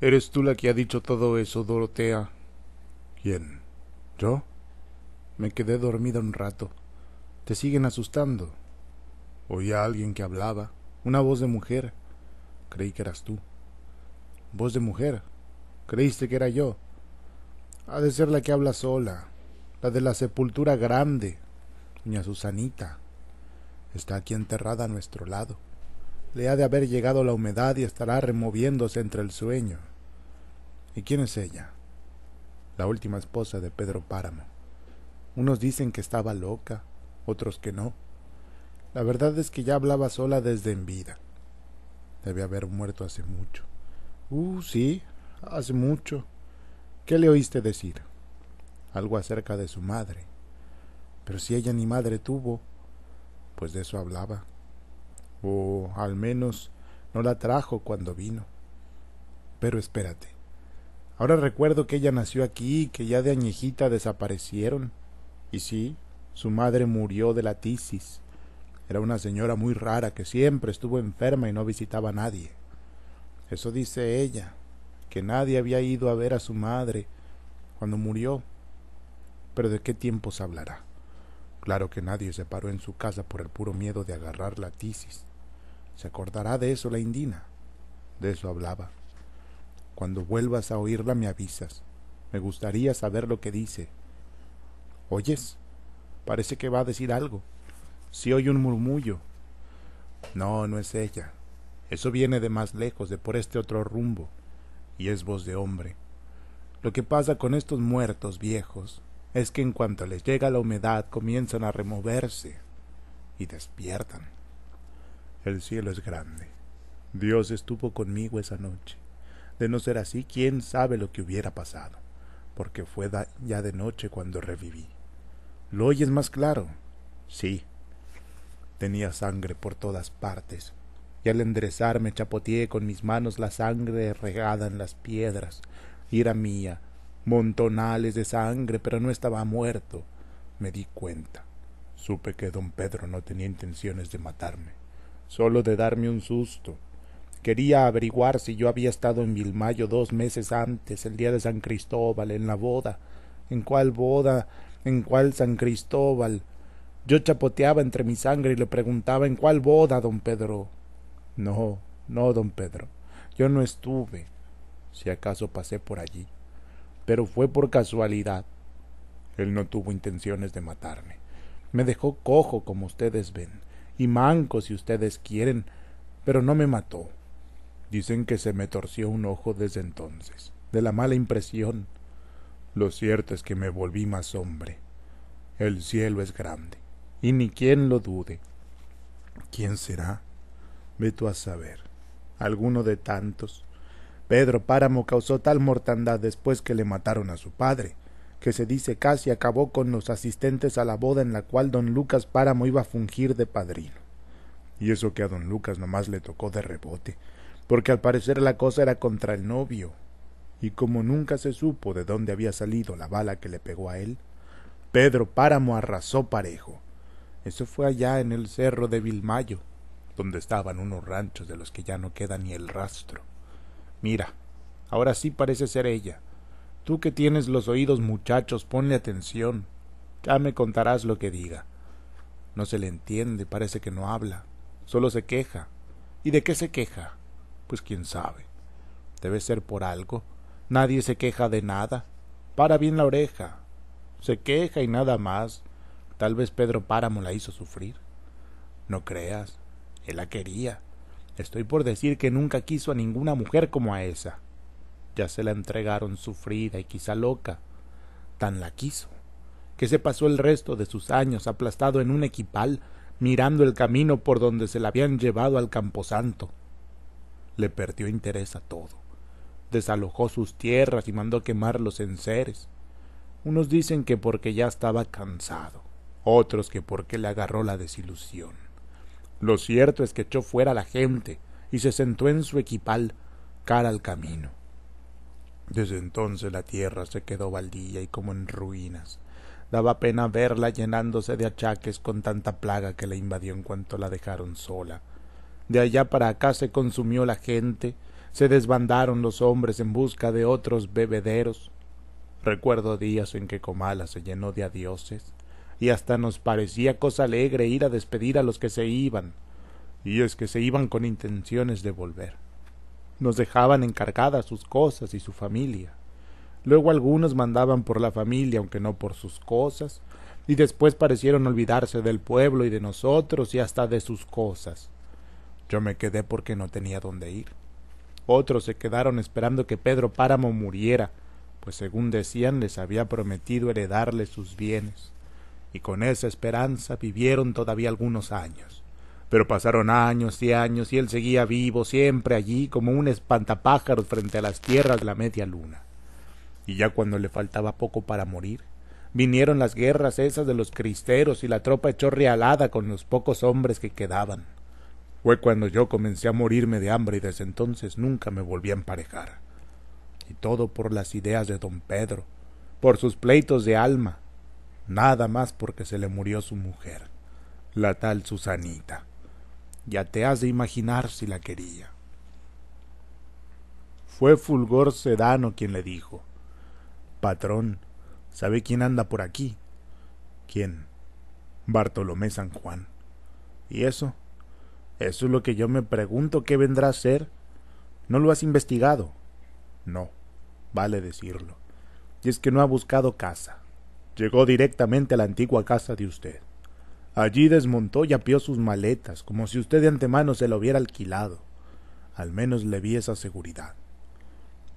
¿Eres tú la que ha dicho todo eso, Dorotea? ¿Quién? ¿Yo? Me quedé dormida un rato. ¿Te siguen asustando? Oí a alguien que hablaba. Una voz de mujer. Creí que eras tú. ¿Voz de mujer? ¿Creíste que era yo? Ha de ser la que habla sola, la de la sepultura grande, doña Susanita. Está aquí enterrada a nuestro lado. Le ha de haber llegado la humedad y estará removiéndose entre el sueño. ¿Y quién es ella? La última esposa de Pedro Páramo. Unos dicen que estaba loca, otros que no. La verdad es que ya hablaba sola desde en vida. Debe haber muerto hace mucho. Sí, hace mucho. ¿Qué le oíste decir? Algo acerca de su madre. Pero si ella ni madre tuvo. Pues de eso hablaba. O al menos no la trajo cuando vino. Pero espérate. Ahora recuerdo que ella nació aquí y que ya de añejita desaparecieron. Y sí, su madre murió de la tisis. Era una señora muy rara que siempre estuvo enferma y no visitaba a nadie. Eso dice ella, que nadie había ido a ver a su madre cuando murió. Pero ¿de qué tiempos hablará? Claro que nadie se paró en su casa por el puro miedo de agarrar la tisis. ¿Se acordará de eso la Indina? De eso hablaba. Cuando vuelvas a oírla me avisas. Me gustaría saber lo que dice. ¿Oyes? Parece que va a decir algo. Sí oye un murmullo. No, no es ella. Eso viene de más lejos, de por este otro rumbo. Y es voz de hombre. Lo que pasa con estos muertos viejos es que en cuanto les llega la humedad comienzan a removerse y despiertan. El cielo es grande. Dios estuvo conmigo esa noche. De no ser así, quién sabe lo que hubiera pasado, porque fue ya de noche cuando reviví. ¿Lo oyes más claro? Sí. Tenía sangre por todas partes, y al enderezarme chapoteé con mis manos la sangre regada en las piedras, y era mía, montonales de sangre, pero no estaba muerto. Me di cuenta. Supe que don Pedro no tenía intenciones de matarme, solo de darme un susto. Quería averiguar si yo había estado en Vilmayo 2 meses antes, el día de San Cristóbal, en la boda. ¿En cuál boda? ¿En cuál San Cristóbal? Yo chapoteaba entre mi sangre y le preguntaba ¿en cuál boda, don Pedro? No, no, don Pedro, yo no estuve. Si acaso pasé por allí, pero fue por casualidad. Él no tuvo intenciones de matarme. Me dejó cojo, como ustedes ven, y manco, si ustedes quieren, pero no me mató. Dicen que se me torció un ojo desde entonces, de la mala impresión. Lo cierto es que me volví más hombre. El cielo es grande, y ni quien lo dude. ¿Quién será? Ve tú a saber. Alguno de tantos. Pedro Páramo causó tal mortandad después que le mataron a su padre, que se dice casi acabó con los asistentes a la boda en la cual don Lucas Páramo iba a fungir de padrino. Y eso que a don Lucas nomás le tocó de rebote, porque al parecer la cosa era contra el novio, y como nunca se supo de dónde había salido la bala que le pegó a él, Pedro Páramo arrasó parejo. Eso fue allá en el cerro de Vilmayo, donde estaban unos ranchos de los que ya no queda ni el rastro. Mira, ahora sí parece ser ella. Tú que tienes los oídos, muchachos, ponle atención. Ya me contarás lo que diga. No se le entiende, parece que no habla, solo se queja. ¿Y de qué se queja? Pues quién sabe. Debe ser por algo. Nadie se queja de nada. Para bien la oreja. Se queja y nada más. Tal vez Pedro Páramo la hizo sufrir. No creas, él la quería. Estoy por decir que nunca quiso a ninguna mujer como a esa. Ya se la entregaron sufrida y quizá loca. Tan la quiso, que se pasó el resto de sus años aplastado en un equipal, mirando el camino por donde se la habían llevado al camposanto. Le perdió interés a todo. Desalojó sus tierras y mandó quemar los enseres. Unos dicen que porque ya estaba cansado, otros que porque le agarró la desilusión. Lo cierto es que echó fuera a la gente y se sentó en su equipal, cara al camino. Desde entonces la tierra se quedó baldía y como en ruinas. Daba pena verla llenándose de achaques con tanta plaga que la invadió en cuanto la dejaron sola. De allá para acá se consumió la gente, se desbandaron los hombres en busca de otros bebederos. Recuerdo días en que Comala se llenó de adioses, y hasta nos parecía cosa alegre ir a despedir a los que se iban, y es que se iban con intenciones de volver. Nos dejaban encargadas sus cosas y su familia. Luego algunos mandaban por la familia, aunque no por sus cosas, y después parecieron olvidarse del pueblo y de nosotros y hasta de sus cosas. Yo me quedé porque no tenía dónde ir. Otros se quedaron esperando que Pedro Páramo muriera, pues según decían les había prometido heredarle sus bienes, y con esa esperanza vivieron todavía algunos años. Pero pasaron años y años y él seguía vivo, siempre allí, como un espantapájaros frente a las tierras de la media luna. Y ya cuando le faltaba poco para morir, vinieron las guerras esas de los cristeros y la tropa echó realada con los pocos hombres que quedaban. Fue cuando yo comencé a morirme de hambre y desde entonces nunca me volví a emparejar. Y todo por las ideas de don Pedro, por sus pleitos de alma, nada más porque se le murió su mujer, la tal Susanita. Ya te has de imaginar si la quería. Fue Fulgor Sedano quien le dijo: Patrón, ¿sabe quién anda por aquí? ¿Quién? Bartolomé San Juan. ¿Y eso? Eso es lo que yo me pregunto, ¿qué vendrá a ser? ¿No lo has investigado? No, vale decirlo. Y es que no ha buscado casa. Llegó directamente a la antigua casa de usted. Allí desmontó y apió sus maletas, como si usted de antemano se lo hubiera alquilado. Al menos le vi esa seguridad.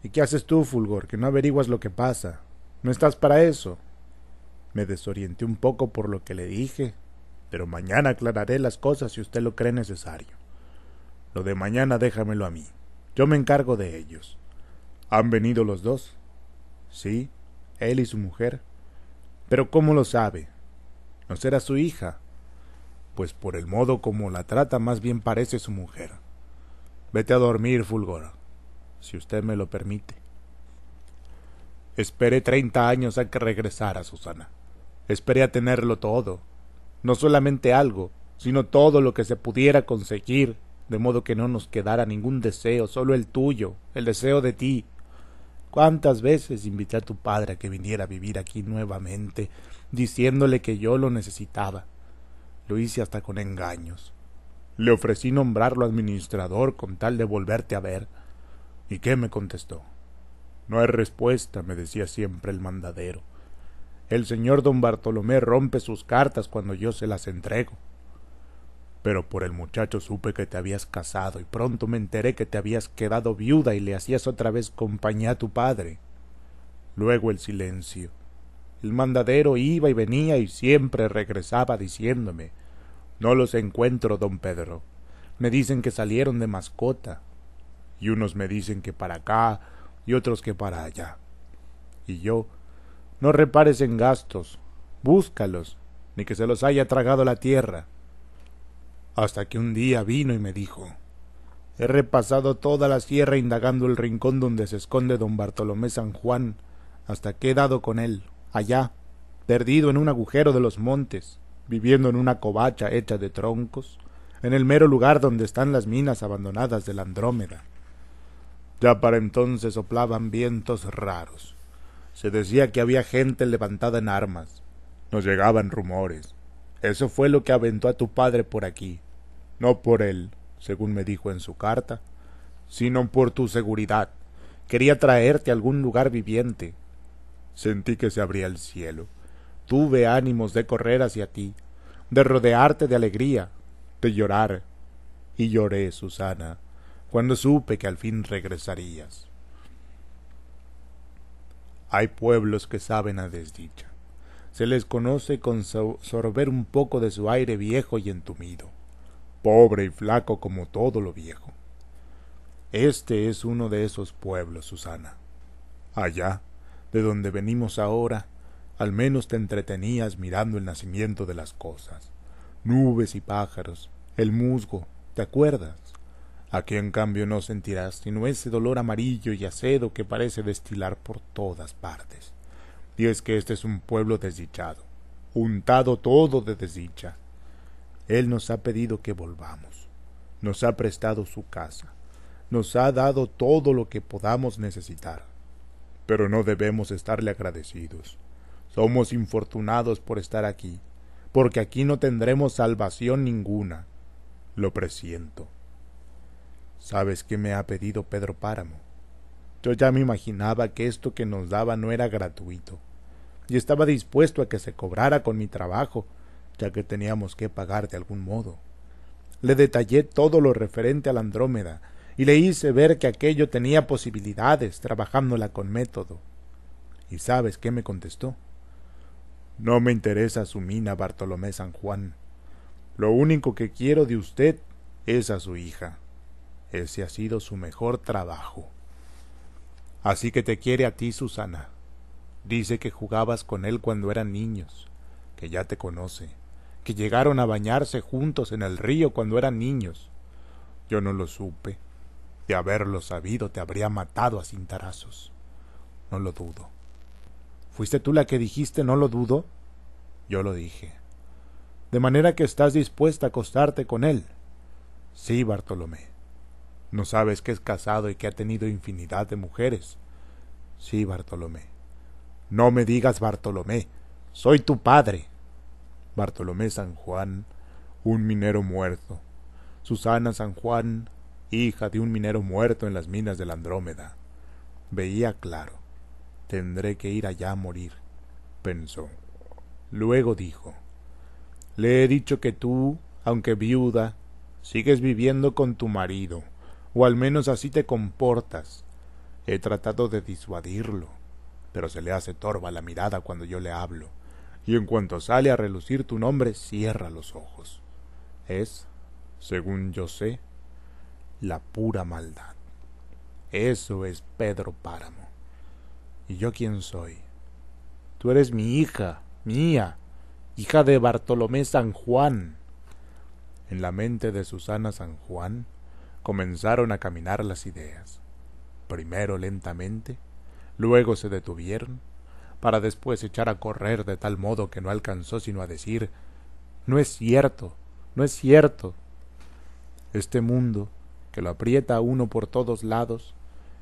¿Y qué haces tú, Fulgor, que no averiguas lo que pasa? ¿No estás para eso? Me desorienté un poco por lo que le dije, pero mañana aclararé las cosas si usted lo cree necesario. Lo de mañana déjamelo a mí. Yo me encargo de ellos. ¿Han venido los dos? Sí, él y su mujer. ¿Pero cómo lo sabe? ¿No será su hija? Pues por el modo como la trata más bien parece su mujer. Vete a dormir, Fulgor, si usted me lo permite. Esperé 30 años a que regresara Susana. Esperé a tenerlo todo, no solamente algo, sino todo lo que se pudiera conseguir, de modo que no nos quedara ningún deseo, solo el tuyo, el deseo de ti. ¿Cuántas veces invité a tu padre a que viniera a vivir aquí nuevamente, diciéndole que yo lo necesitaba? Lo hice hasta con engaños. Le ofrecí nombrarlo administrador con tal de volverte a ver. ¿Y qué me contestó? No hay respuesta, me decía siempre el mandadero. El señor don Bartolomé rompe sus cartas cuando yo se las entrego. Pero por el muchacho supe que te habías casado y pronto me enteré que te habías quedado viuda y le hacías otra vez compañía a tu padre. Luego el silencio. El mandadero iba y venía y siempre regresaba diciéndome: no los encuentro, don Pedro. Me dicen que salieron de mascota. Y unos me dicen que para acá y otros que para allá. Y yo: no repares en gastos, búscalos, ni que se los haya tragado la tierra. Hasta que un día vino y me dijo: he repasado toda la sierra indagando el rincón donde se esconde don Bartolomé San Juan, hasta que he dado con él, allá, perdido en un agujero de los montes, viviendo en una covacha hecha de troncos, en el mero lugar donde están las minas abandonadas de la Andrómeda. Ya para entonces soplaban vientos raros. Se decía que había gente levantada en armas. Nos llegaban rumores. Eso fue lo que aventó a tu padre por aquí. No por él, según me dijo en su carta, sino por tu seguridad. Quería traerte a algún lugar viviente. Sentí que se abría el cielo. Tuve ánimos de correr hacia ti, de rodearte de alegría, de llorar. Y lloré, Susana, cuando supe que al fin regresarías. Hay pueblos que saben a desdicha. Se les conoce con sorber un poco de su aire viejo y entumido, pobre y flaco como todo lo viejo. Este es uno de esos pueblos, Susana. Allá, de donde venimos ahora, al menos te entretenías mirando el nacimiento de las cosas. Nubes y pájaros, el musgo, ¿te acuerdas? Aquí en cambio no sentirás sino ese dolor amarillo y acedo que parece destilar por todas partes. Y es que este es un pueblo desdichado, untado todo de desdicha. Él nos ha pedido que volvamos, nos ha prestado su casa, Nos ha dado todo lo que podamos necesitar, pero no debemos estarle agradecidos. Somos infortunados por estar aquí, porque aquí no tendremos salvación ninguna. Lo presiento. ¿Sabes qué me ha pedido Pedro Páramo? Yo ya me imaginaba que esto que nos daba no era gratuito, y estaba dispuesto a que se cobrara con mi trabajo, ya que teníamos que pagar de algún modo. Le detallé todo lo referente a la Andrómeda, y le hice ver que aquello tenía posibilidades, trabajándola con método. ¿Y sabes qué me contestó? No me interesa su mina, Bartolomé San Juan. Lo único que quiero de usted es a su hija. Ese ha sido su mejor trabajo. Así que te quiere a ti, Susana. Dice que jugabas con él cuando eran niños, que ya te conoce, que llegaron a bañarse juntos en el río cuando eran niños. Yo no lo supe. De haberlo sabido te habría matado a cintarazos. No lo dudo. ¿Fuiste tú la que dijiste no lo dudo? Yo lo dije. ¿De manera que estás dispuesta a acostarte con él? Sí, Bartolomé. ¿No sabes que es casado y que ha tenido infinidad de mujeres? Sí, Bartolomé. No me digas Bartolomé, soy tu padre. Bartolomé San Juan, un minero muerto. Susana San Juan, hija de un minero muerto en las minas de la Andrómeda. Veía claro. Tendré que ir allá a morir, pensó. Luego dijo, le he dicho que tú, aunque viuda, sigues viviendo con tu marido, o al menos así te comportas. He tratado de disuadirlo, pero se le hace torva la mirada cuando yo le hablo, y en cuanto sale a relucir tu nombre, cierra los ojos. Es, según yo sé, la pura maldad. Eso es Pedro Páramo. ¿Y yo quién soy? Tú eres mi hija, mía, hija de Bartolomé San Juan. En la mente de Susana San Juan comenzaron a caminar las ideas. Primero lentamente, luego se detuvieron, para después echar a correr de tal modo que no alcanzó sino a decir, no es cierto, no es cierto. Este mundo, que lo aprieta a uno por todos lados,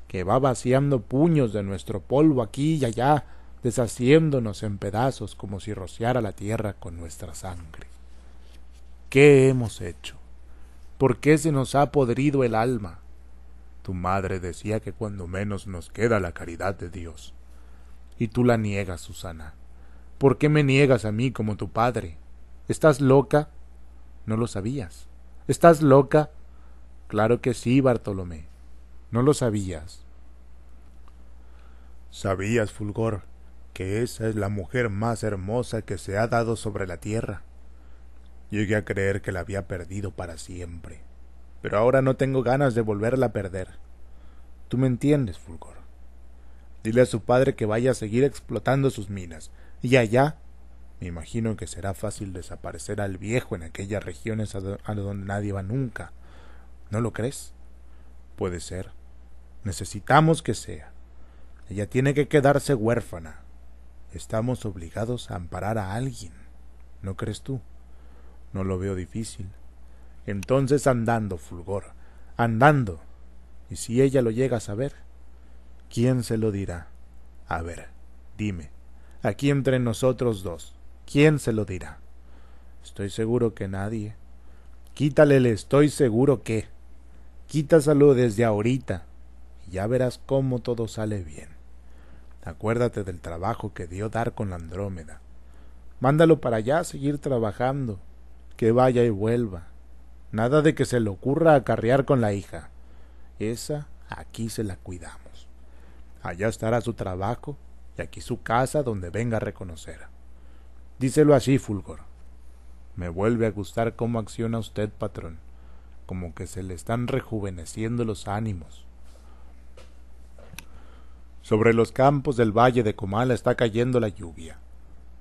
que va vaciando puños de nuestro polvo aquí y allá, deshaciéndonos en pedazos como si rociara la tierra con nuestra sangre. ¿Qué hemos hecho? ¿Por qué se nos ha podrido el alma? Tu madre decía que cuando menos nos queda la caridad de Dios. Y tú la niegas, Susana. ¿Por qué me niegas a mí como tu padre? ¿Estás loca? No lo sabías. ¿Estás loca? Claro que sí, Bartolomé. ¿No lo sabías? ¿Sabías, Fulgor, que esa es la mujer más hermosa que se ha dado sobre la tierra? Llegué a creer que la había perdido para siempre, pero ahora no tengo ganas de volverla a perder. ¿Tú me entiendes, Fulgor? Dile a su padre que vaya a seguir explotando sus minas, y allá me imagino que será fácil desaparecer al viejo en aquellas regiones a donde nadie va nunca. ¿No lo crees? Puede ser. Necesitamos que sea. Ella tiene que quedarse huérfana. Estamos obligados a amparar a alguien. ¿No crees tú? No lo veo difícil. Entonces andando, Fulgor, andando. ¿Y si ella lo llega a saber? ¿Quién se lo dirá? A ver, dime, aquí entre nosotros dos, ¿quién se lo dirá? Estoy seguro que nadie. Quítale el estoy seguro que. Quítaselo desde ahorita. Ya verás cómo todo sale bien. Acuérdate del trabajo que dio dar con la Andrómeda. Mándalo para allá a seguir trabajando, que vaya y vuelva. Nada de que se le ocurra acarrear con la hija. Esa aquí se la cuidamos. Allá estará su trabajo y aquí su casa donde venga a reconocer. Díselo así, Fulgor. Me vuelve a gustar cómo acciona usted, patrón, como que se le están rejuveneciendo los ánimos. Sobre los campos del valle de Comala está cayendo la lluvia.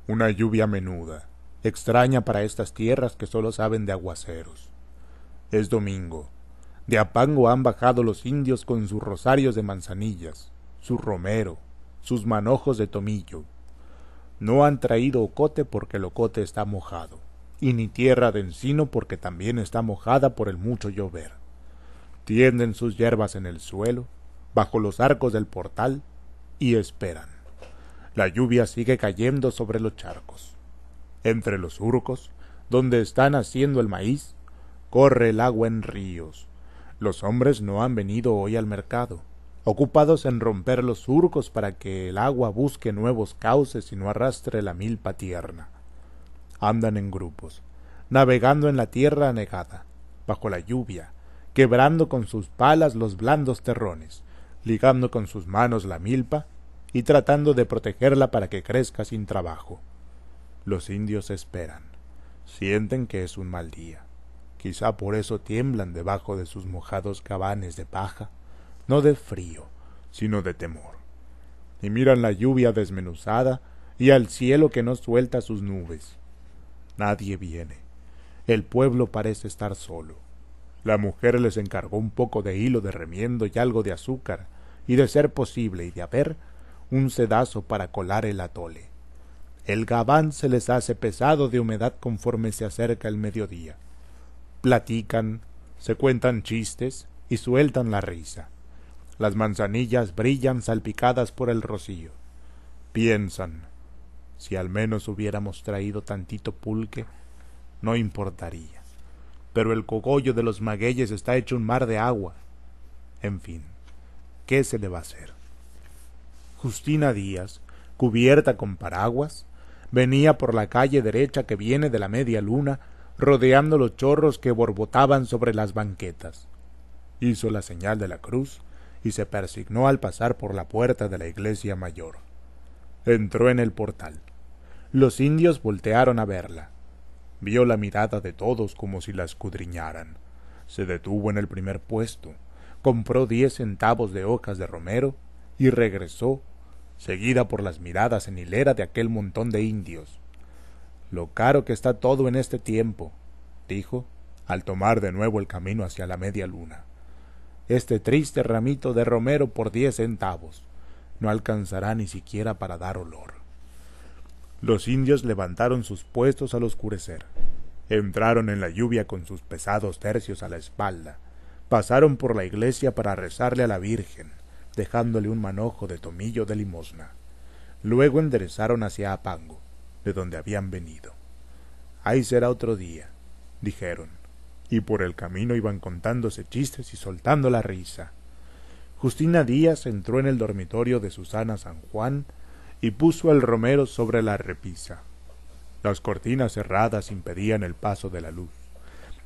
Una lluvia menuda, extraña para estas tierras que solo saben de aguaceros. Es domingo. De Apango han bajado los indios con sus rosarios de manzanillas, su romero, sus manojos de tomillo. No han traído ocote porque el ocote está mojado, y ni tierra de encino porque también está mojada por el mucho llover. tienden sus hierbas en el suelo, bajo los arcos del portal, y esperan. La lluvia sigue cayendo sobre los charcos. Entre los surcos, donde están haciendo el maíz, corre el agua en ríos. Los hombres no han venido hoy al mercado, ocupados en romper los surcos para que el agua busque nuevos cauces y no arrastre la milpa tierna. Andan en grupos, navegando en la tierra anegada, bajo la lluvia, quebrando con sus palas los blandos terrones, ligando con sus manos la milpa y tratando de protegerla para que crezca sin trabajo. Los indios esperan, sienten que es un mal día. Quizá por eso tiemblan debajo de sus mojados cabanes de paja, no de frío, sino de temor. Y miran la lluvia desmenuzada y al cielo que no suelta sus nubes. Nadie viene. El pueblo parece estar solo. La mujer les encargó un poco de hilo de remiendo y algo de azúcar, y de ser posible y de haber, un sedazo para colar el atole. El gabán se les hace pesado de humedad conforme se acerca el mediodía. Platican, se cuentan chistes y sueltan la risa. Las manzanillas brillan salpicadas por el rocío. Piensan, si al menos hubiéramos traído tantito pulque, no importaría. Pero el cogollo de los magueyes está hecho un mar de agua. En fin, ¿qué se le va a hacer? Justina Díaz, cubierta con paraguas, venía por la calle derecha que viene de la media luna, rodeando los chorros que borbotaban sobre las banquetas. Hizo la señal de la cruz y se persignó al pasar por la puerta de la iglesia mayor. Entró en el portal. Los indios voltearon a verla. Vio la mirada de todos como si la escudriñaran. Se detuvo en el primer puesto, compró 10 centavos de hojas de romero y regresó, seguida por las miradas en hilera de aquel montón de indios. «Lo caro que está todo en este tiempo», dijo, al tomar de nuevo el camino hacia la media luna. «Este triste ramito de romero por 10 centavos no alcanzará ni siquiera para dar olor». Los indios levantaron sus puestos al oscurecer. Entraron en la lluvia con sus pesados tercios a la espalda. Pasaron por la iglesia para rezarle a la Virgen, dejándole un manojo de tomillo de limosna. Luego enderezaron hacia Apango, de donde habían venido. «Ahí será otro día», dijeron, y por el camino iban contándose chistes y soltando la risa. Justina Díaz entró en el dormitorio de Susana San Juan y puso el romero sobre la repisa. Las cortinas cerradas impedían el paso de la luz,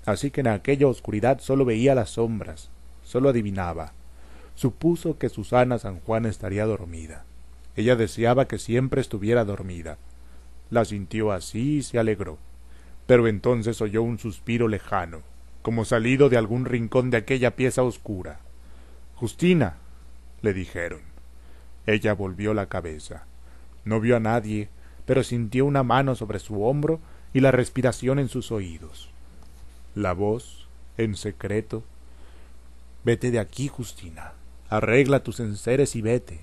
así que en aquella oscuridad sólo veía las sombras, sólo adivinaba. Supuso que Susana San Juan estaría dormida. Ella deseaba que siempre estuviera dormida. La sintió así y se alegró, pero entonces oyó un suspiro lejano, como salido de algún rincón de aquella pieza oscura. «Justina», le dijeron. Ella volvió la cabeza. No vio a nadie, pero sintió una mano sobre su hombro y la respiración en sus oídos. La voz, en secreto: «Vete de aquí, Justina. Arregla tus enseres y vete.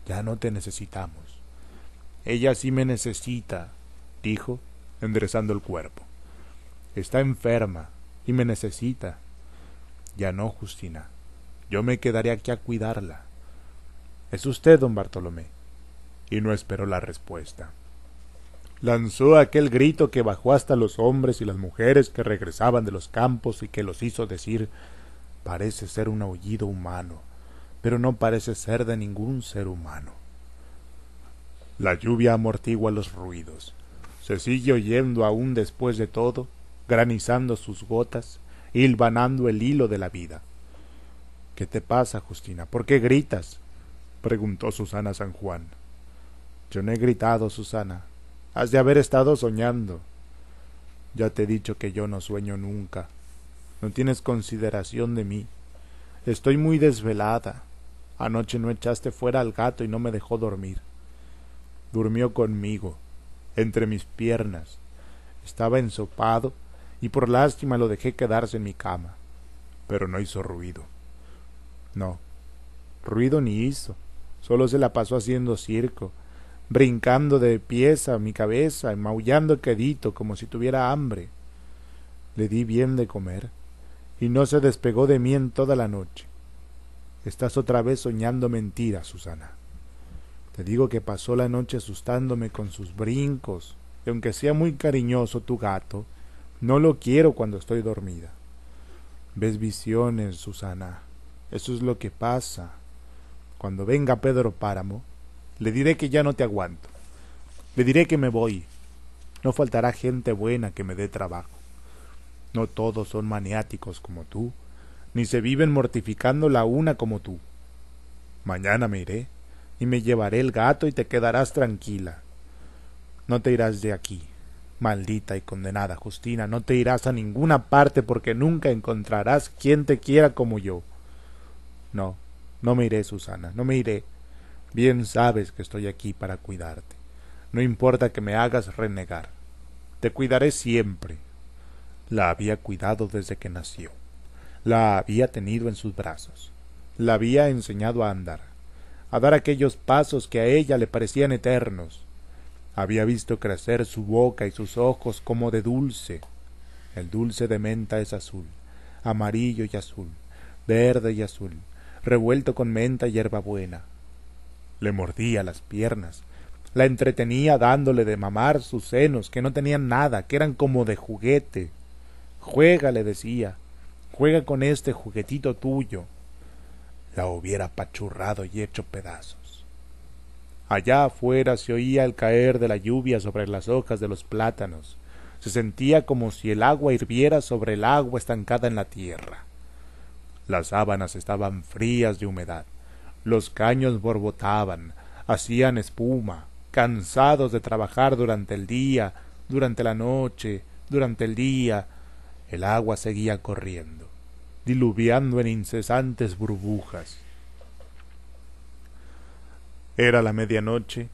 Ya no te necesitamos». «Ella sí me necesita», dijo, enderezando el cuerpo. «Está enferma y me necesita». «Ya no, Justina. Yo me quedaré aquí a cuidarla». «¿Es usted don Bartolomé?». Y no esperó la respuesta. Lanzó aquel grito que bajó hasta los hombres y las mujeres que regresaban de los campos y que los hizo decir: «Parece ser un aullido humano, pero no parece ser de ningún ser humano». La lluvia amortigua los ruidos. Se sigue oyendo aún después de todo, granizando sus gotas, hilvanando el hilo de la vida. «¿Qué te pasa, Justina? ¿Por qué gritas?», preguntó Susana San Juan. «Yo no he gritado, Susana. Has de haber estado soñando». «Ya te he dicho que yo no sueño nunca. No tienes consideración de mí. Estoy muy desvelada. Anoche no echaste fuera al gato y no me dejó dormir. Durmió conmigo, entre mis piernas. Estaba ensopado y por lástima lo dejé quedarse en mi cama. Pero no hizo ruido. No, ruido ni hizo. Solo se la pasó haciendo circo, brincando de pies a mi cabeza y maullando quedito como si tuviera hambre. Le di bien de comer y no se despegó de mí en toda la noche. Estás otra vez soñando mentiras, Susana. Te digo que pasó la noche asustándome con sus brincos, y aunque sea muy cariñoso tu gato, no lo quiero cuando estoy dormida. Ves visiones, Susana. Eso es lo que pasa. Cuando venga Pedro Páramo, le diré que ya no te aguanto. Le diré que me voy. No faltará gente buena que me dé trabajo. No todos son maniáticos como tú, ni se viven mortificando la una como tú. Mañana me iré, y me llevaré el gato y te quedarás tranquila. No te irás de aquí, maldita y condenada Justina, no te irás a ninguna parte porque nunca encontrarás quien te quiera como yo. No, no me iré, Susana, no me iré. Bien sabes que estoy aquí para cuidarte. No importa que me hagas renegar. Te cuidaré siempre. La había cuidado desde que nació. La había tenido en sus brazos. La había enseñado a andar, a dar aquellos pasos que a ella le parecían eternos. Había visto crecer su boca y sus ojos como de dulce. El dulce de menta es azul, amarillo y azul, verde y azul, revuelto con menta y hierbabuena. Le mordía las piernas, la entretenía dándole de mamar sus senos, que no tenían nada, que eran como de juguete. Juega, le decía, juega con este juguetito tuyo. La hubiera apachurrado y hecho pedazos. Allá afuera se oía el caer de la lluvia sobre las hojas de los plátanos. Se sentía como si el agua hirviera sobre el agua estancada en la tierra. Las sábanas estaban frías de humedad. Los caños borbotaban, hacían espuma, cansados de trabajar durante el día, durante la noche, durante el día. El agua seguía corriendo, diluviando en incesantes burbujas. Era la medianoche,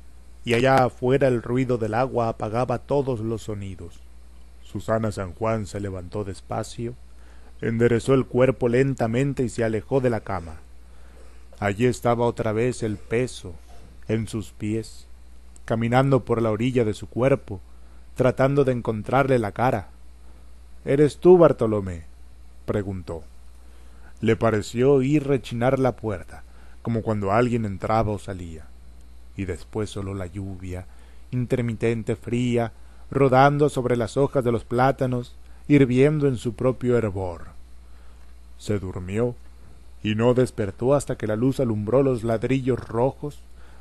y allá afuera el ruido del agua apagaba todos los sonidos. Susana San Juan se levantó despacio, enderezó el cuerpo lentamente y se alejó de la cama. Allí estaba otra vez el peso en sus pies, caminando por la orilla de su cuerpo, tratando de encontrarle la cara. —¿Eres tú, Bartolomé? —preguntó. Le pareció oír rechinar la puerta, como cuando alguien entraba o salía, y después solo la lluvia, intermitente, fría, rodando sobre las hojas de los plátanos, hirviendo en su propio hervor. Se durmió, y no despertó hasta que la luz alumbró los ladrillos rojos,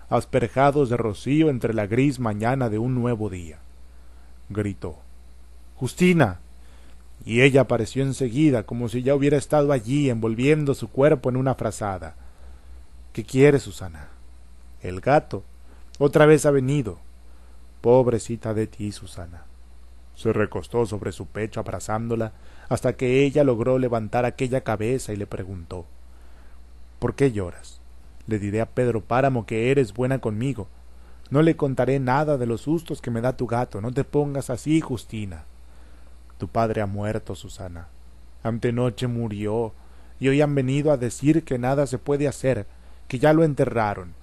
asperjados de rocío entre la gris mañana de un nuevo día. Gritó: —¡Justina! Y ella apareció enseguida, como si ya hubiera estado allí, envolviendo su cuerpo en una frazada. —¿Qué quieres, Susana? —El gato. Otra vez ha venido. —Pobrecita de ti, Susana. Se recostó sobre su pecho abrazándola, hasta que ella logró levantar aquella cabeza y le preguntó: —¿Por qué lloras? Le diré a Pedro Páramo que eres buena conmigo. No le contaré nada de los sustos que me da tu gato. No te pongas así, Justina. Tu padre ha muerto, Susana. Antenoche murió, y hoy han venido a decir que nada se puede hacer, que ya lo enterraron,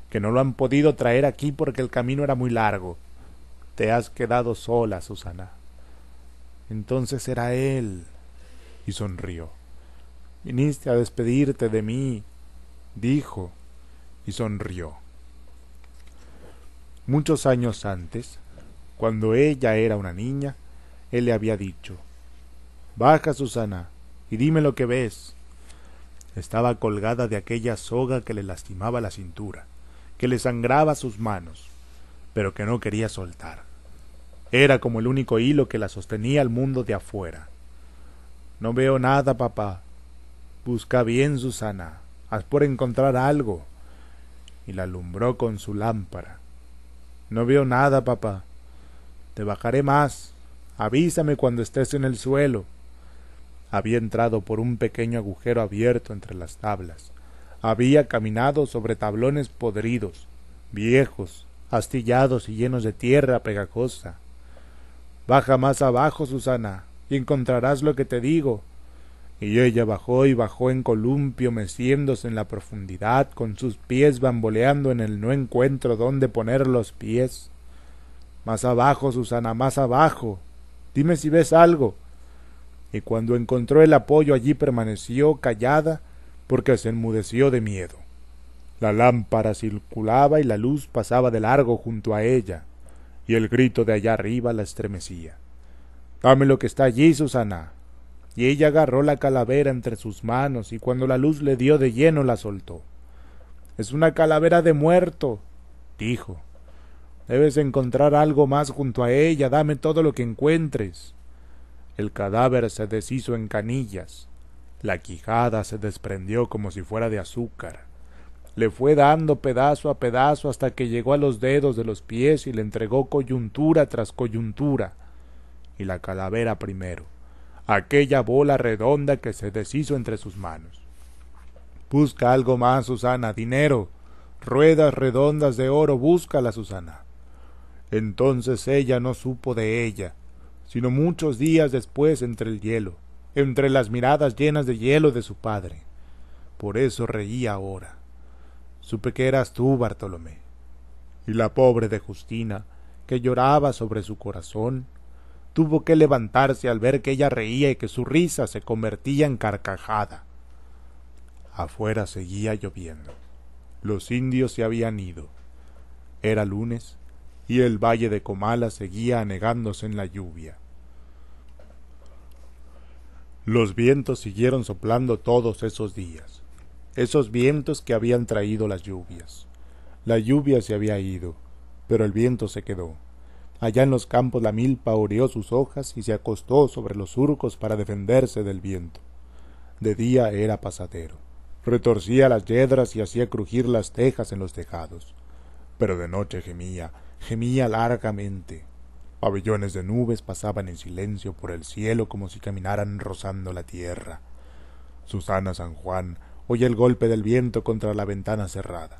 que no lo han podido traer aquí porque el camino era muy largo. Te has quedado sola, Susana. Entonces era él. Y sonrió. Viniste a despedirte de mí, dijo, y sonrió. Muchos años antes, cuando ella era una niña, él le había dicho: «Baja, Susana, y dime lo que ves». Estaba colgada de aquella soga que le lastimaba la cintura, que le sangraba sus manos, pero que no quería soltar. Era como el único hilo que la sostenía al mundo de afuera. «No veo nada, papá». «Busca bien, Susana, haz por encontrar algo». Y la alumbró con su lámpara. «No veo nada, papá». «Te bajaré más. Avísame cuando estés en el suelo». Había entrado por un pequeño agujero abierto entre las tablas. Había caminado sobre tablones podridos, viejos, astillados y llenos de tierra pegajosa. «Baja más abajo, Susana, y encontrarás lo que te digo». Y ella bajó y bajó en columpio, meciéndose en la profundidad, con sus pies bamboleando en el no encuentro dónde poner los pies. «Más abajo, Susana, más abajo. Dime si ves algo». y cuando encontró el apoyo allí permaneció callada porque se enmudeció de miedo. La lámpara circulaba y la luz pasaba de largo junto a ella, y el grito de allá arriba la estremecía. «Dame lo que está allí, Susana». Y ella agarró la calavera entre sus manos y cuando la luz le dio de lleno la soltó. «Es una calavera de muerto», dijo. «Debes encontrar algo más junto a ella, dame todo lo que encuentres». El cadáver se deshizo en canillas, la quijada se desprendió como si fuera de azúcar. Le fue dando pedazo a pedazo hasta que llegó a los dedos de los pies y le entregó coyuntura tras coyuntura. Y la calavera primero, aquella bola redonda que se deshizo entre sus manos. «Busca algo más, Susana, dinero, ruedas redondas de oro, búscala, Susana». Entonces ella no supo de ella, sino muchos días después entre el hielo, entre las miradas llenas de hielo de su padre. Por eso reía ahora. Supe que eras tú, Bartolomé. Y la pobre de Justina, que lloraba sobre su corazón, tuvo que levantarse al ver que ella reía y que su risa se convertía en carcajada. Afuera seguía lloviendo. Los indios se habían ido. Era lunes y el valle de Comala seguía anegándose en la lluvia. Los vientos siguieron soplando todos esos días, esos vientos que habían traído las lluvias. La lluvia se había ido, pero el viento se quedó. Allá en los campos la milpa oreó sus hojas y se acostó sobre los surcos para defenderse del viento. De día era pasadero, retorcía las yedras y hacía crujir las tejas en los tejados, pero de noche gemía largamente. Pabellones de nubes pasaban en silencio por el cielo como si caminaran rozando la tierra. Susana San Juan oye el golpe del viento contra la ventana cerrada.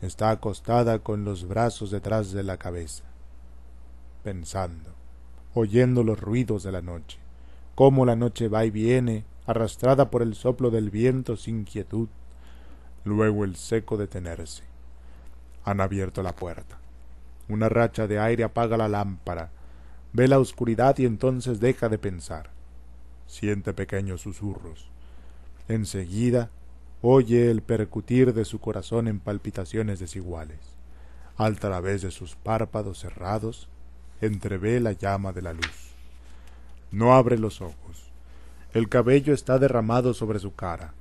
Está acostada con los brazos detrás de la cabeza, pensando, oyendo los ruidos de la noche, cómo la noche va y viene, arrastrada por el soplo del viento sin quietud, luego el seco detenerse. Han abierto la puerta. Una racha de aire apaga la lámpara, ve la oscuridad y entonces deja de pensar. Siente pequeños susurros. Enseguida oye el percutir de su corazón en palpitaciones desiguales. A través de sus párpados cerrados entrevé la llama de la luz. No abre los ojos. El cabello está derramado sobre su cara.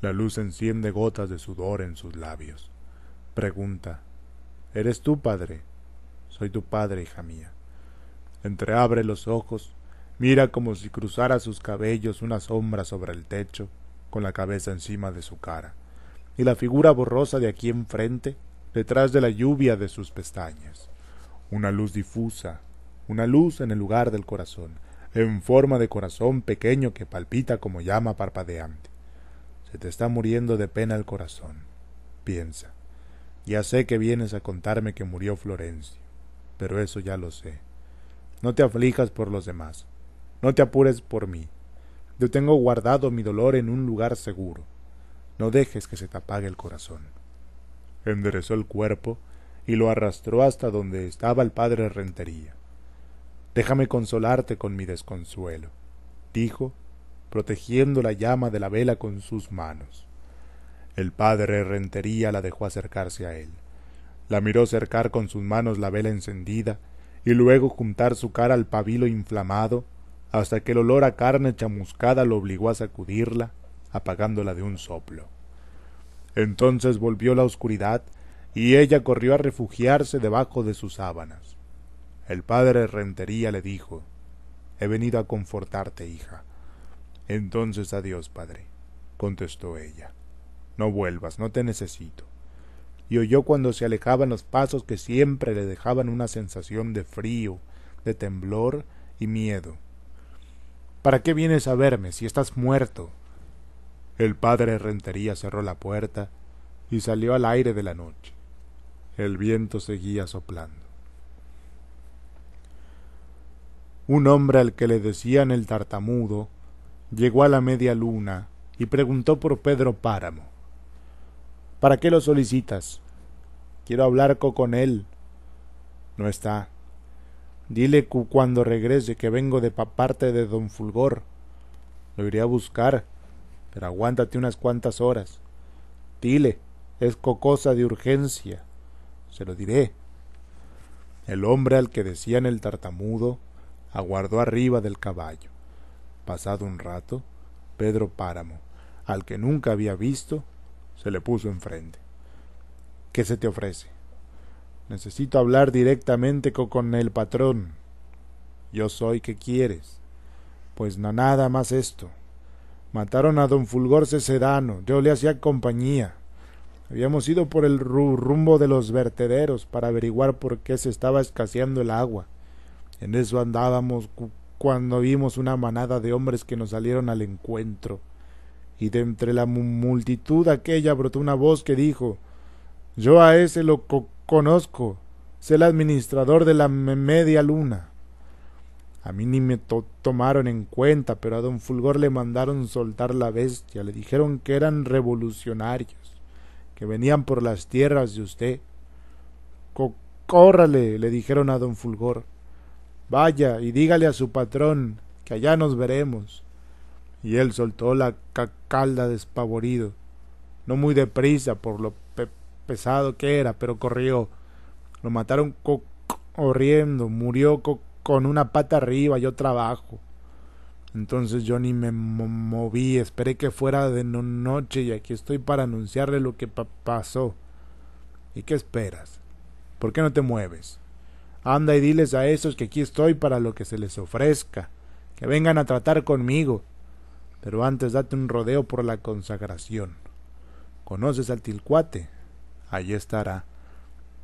La luz enciende gotas de sudor en sus labios. Pregunta: ¿eres tú, padre? Soy tu padre, hija mía. Entreabre los ojos, mira como si cruzara sus cabellos una sombra sobre el techo, con la cabeza encima de su cara, y la figura borrosa de aquí enfrente, detrás de la lluvia de sus pestañas. Una luz difusa, una luz en el lugar del corazón, en forma de corazón pequeño que palpita como llama parpadeante. Se te está muriendo de pena el corazón. Piensa. Ya sé que vienes a contarme que murió Florencio, pero eso ya lo sé. No te aflijas por los demás, no te apures por mí. Yo tengo guardado mi dolor en un lugar seguro. No dejes que se te apague el corazón. Enderezó el cuerpo y lo arrastró hasta donde estaba el padre Rentería. Déjame consolarte con mi desconsuelo, dijo, protegiendo la llama de la vela con sus manos. El padre Rentería la dejó acercarse a él. La miró cercar con sus manos la vela encendida y luego juntar su cara al pabilo inflamado hasta que el olor a carne chamuscada lo obligó a sacudirla, apagándola de un soplo. Entonces volvió la oscuridad y ella corrió a refugiarse debajo de sus sábanas. El padre Rentería le dijo: «He venido a confortarte, hija». «Entonces adiós, padre», contestó ella. «No vuelvas, no te necesito». Y oyó cuando se alejaban los pasos que siempre le dejaban una sensación de frío, de temblor y miedo. «¿Para qué vienes a verme si estás muerto?». El padre Rentería cerró la puerta y salió al aire de la noche. El viento seguía soplando. Un hombre al que le decían el tartamudo llegó a la media luna y preguntó por Pedro Páramo. «¿Para qué lo solicitas?». «Quiero hablar con él». «No está». «Dile cuando regrese que vengo de parte de don Fulgor». Lo iré a buscar, pero aguántate unas cuantas horas. Dile, es cosa de urgencia. Se lo diré. El hombre al que decían el tartamudo aguardó arriba del caballo. Pasado un rato, Pedro Páramo, al que nunca había visto, se le puso enfrente. ¿Qué se te ofrece? Necesito hablar directamente con el patrón. Yo soy, ¿qué quieres? Pues no, nada más esto. Mataron a don Fulgor Cecedano, yo le hacía compañía. Habíamos ido por el rumbo de los vertederos para averiguar por qué se estaba escaseando el agua. En eso andábamos cuando vimos una manada de hombres que nos salieron al encuentro. Y de entre la multitud aquella brotó una voz que dijo: yo a ese lo conozco, es el administrador de la media luna. A mí ni me tomaron en cuenta, pero a don Fulgor le mandaron soltar la bestia, le dijeron que eran revolucionarios, que venían por las tierras de usted. Córrale, le dijeron a don Fulgor, vaya y dígale a su patrón que allá nos veremos. Y él soltó la calda despavorido, no muy deprisa por lo pesado que era, pero corrió. Lo mataron corriendo, murió con una pata arriba y otra abajo. Entonces yo ni me moví, esperé que fuera de noche y aquí estoy para anunciarle lo que pasó. ¿Y qué esperas? ¿Por qué no te mueves? Anda y diles a esos que aquí estoy para lo que se les ofrezca, que vengan a tratar conmigo, pero antes date un rodeo por la consagración. ¿Conoces al Tilcuate? Allí estará.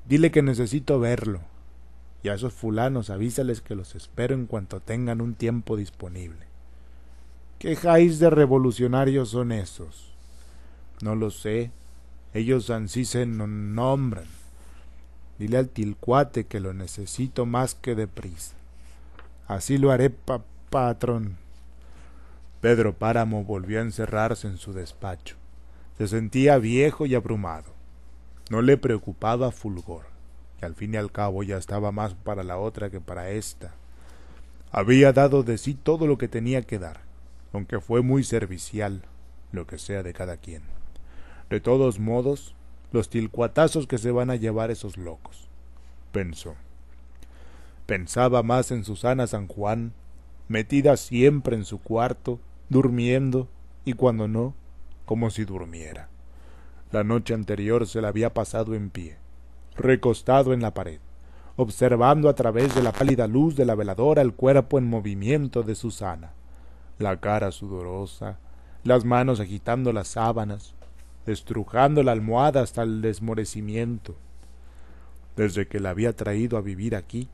Dile que necesito verlo. Y a esos fulanos avísales que los espero en cuanto tengan un tiempo disponible. ¿Qué jaiz de revolucionarios son esos? No lo sé. Ellos ansí se nombran. Dile al Tilcuate que lo necesito más que deprisa. Así lo haré, patrón. Pedro Páramo volvió a encerrarse en su despacho. Se sentía viejo y abrumado. No le preocupaba Fulgor, que al fin y al cabo ya estaba más para la otra que para ésta. Había dado de sí todo lo que tenía que dar, aunque fue muy servicial, lo que sea de cada quien. De todos modos, los tilcuatazos que se van a llevar esos locos, pensó. Pensaba más en Susana San Juan, metida siempre en su cuarto, durmiendo, y cuando no, como si durmiera. La noche anterior se la había pasado en pie, recostado en la pared, observando a través de la pálida luz de la veladora el cuerpo en movimiento de Susana, la cara sudorosa, las manos agitando las sábanas, estrujando la almohada hasta el desmorecimiento. Desde que la había traído a vivir aquí,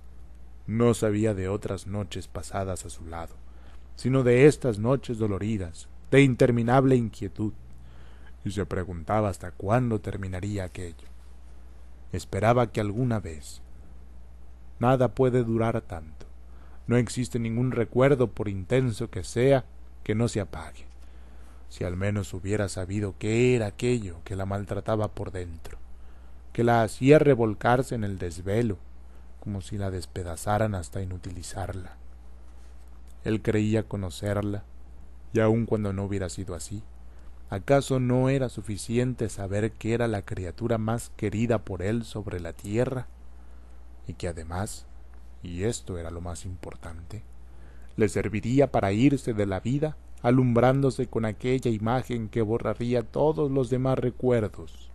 no sabía de otras noches pasadas a su lado, sino de estas noches doloridas, de interminable inquietud, y se preguntaba hasta cuándo terminaría aquello. Esperaba que alguna vez. Nada puede durar tanto. No existe ningún recuerdo, por intenso que sea, que no se apague. Si al menos hubiera sabido qué era aquello que la maltrataba por dentro, que la hacía revolcarse en el desvelo, como si la despedazaran hasta inutilizarla. Él creía conocerla, y aun cuando no hubiera sido así, ¿acaso no era suficiente saber que era la criatura más querida por él sobre la tierra? Y que además, y esto era lo más importante, le serviría para irse de la vida alumbrándose con aquella imagen que borraría todos los demás recuerdos.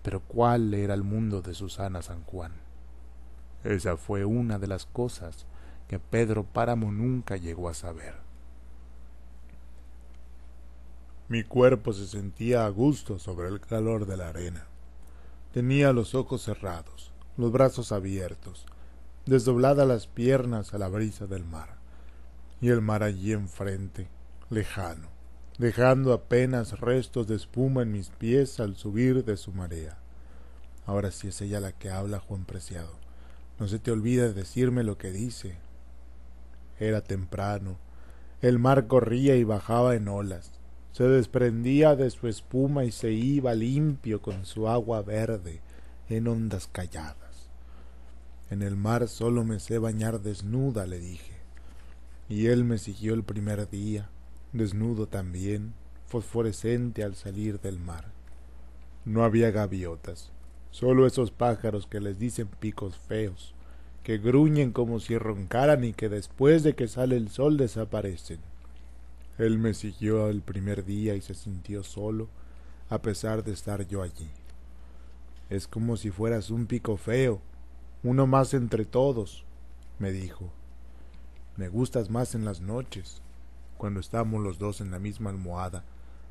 Pero ¿cuál era el mundo de Susana San Juan? Esa fue una de las cosas que Pedro Páramo nunca llegó a saber. Mi cuerpo se sentía a gusto sobre el calor de la arena. Tenía los ojos cerrados, los brazos abiertos, desdobladas las piernas a la brisa del mar, y el mar allí enfrente, lejano, dejando apenas restos de espuma en mis pies al subir de su marea. Ahora sí es ella la que habla, Juan Preciado. No se te olvide decirme lo que dice. Era temprano. El mar corría y bajaba en olas. Se desprendía de su espuma y se iba limpio con su agua verde en ondas calladas. En el mar solo me sé bañar desnuda, le dije. Y él me siguió el primer día, desnudo también, fosforescente al salir del mar. No había gaviotas, solo esos pájaros que les dicen picos feos, que gruñen como si roncaran y que después de que sale el sol desaparecen. Él me siguió el primer día y se sintió solo, a pesar de estar yo allí. Es como si fueras un pico feo, uno más entre todos, me dijo. Me gustas más en las noches, cuando estamos los dos en la misma almohada,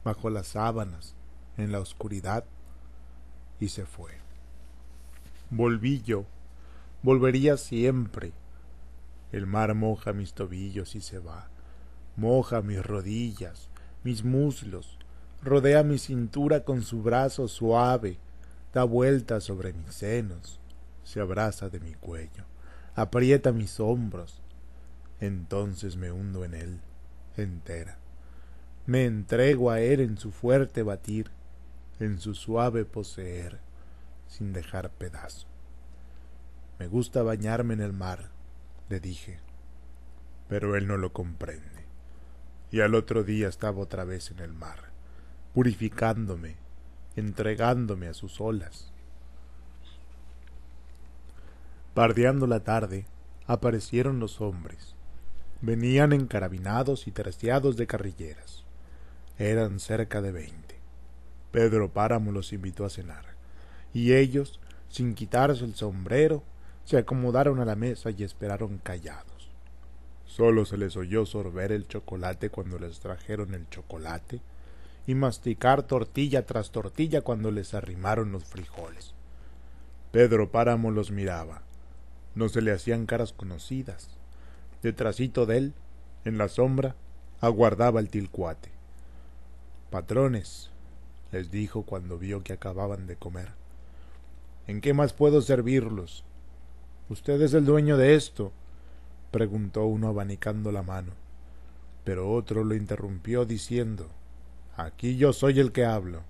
bajo las sábanas, en la oscuridad. Y se fue. Volví yo, volvería siempre. El mar moja mis tobillos y se va, moja mis rodillas, mis muslos, rodea mi cintura con su brazo suave, da vueltas sobre mis senos, se abraza de mi cuello, aprieta mis hombros. Entonces me hundo en él, entera. Me entrego a él en su fuerte batir, en su suave poseer, sin dejar pedazo. Me gusta bañarme en el mar, le dije, pero él no lo comprende. Y al otro día estaba otra vez en el mar, purificándome, entregándome a sus olas. Pardeando la tarde, aparecieron los hombres. Venían encarabinados y terciados de carrilleras. Eran cerca de 20. Pedro Páramo los invitó a cenar, y ellos, sin quitarse el sombrero, se acomodaron a la mesa y esperaron callados. Solo se les oyó sorber el chocolate cuando les trajeron el chocolate, y masticar tortilla tras tortilla cuando les arrimaron los frijoles. Pedro Páramo los miraba. No se le hacían caras conocidas. Detrásito de él, en la sombra, aguardaba el tilcuate. Patrones, les dijo cuando vio que acababan de comer, ¿en qué más puedo servirlos? ¿Usted es el dueño de esto?, preguntó uno abanicando la mano, pero otro lo interrumpió diciendo, aquí yo soy el que hablo.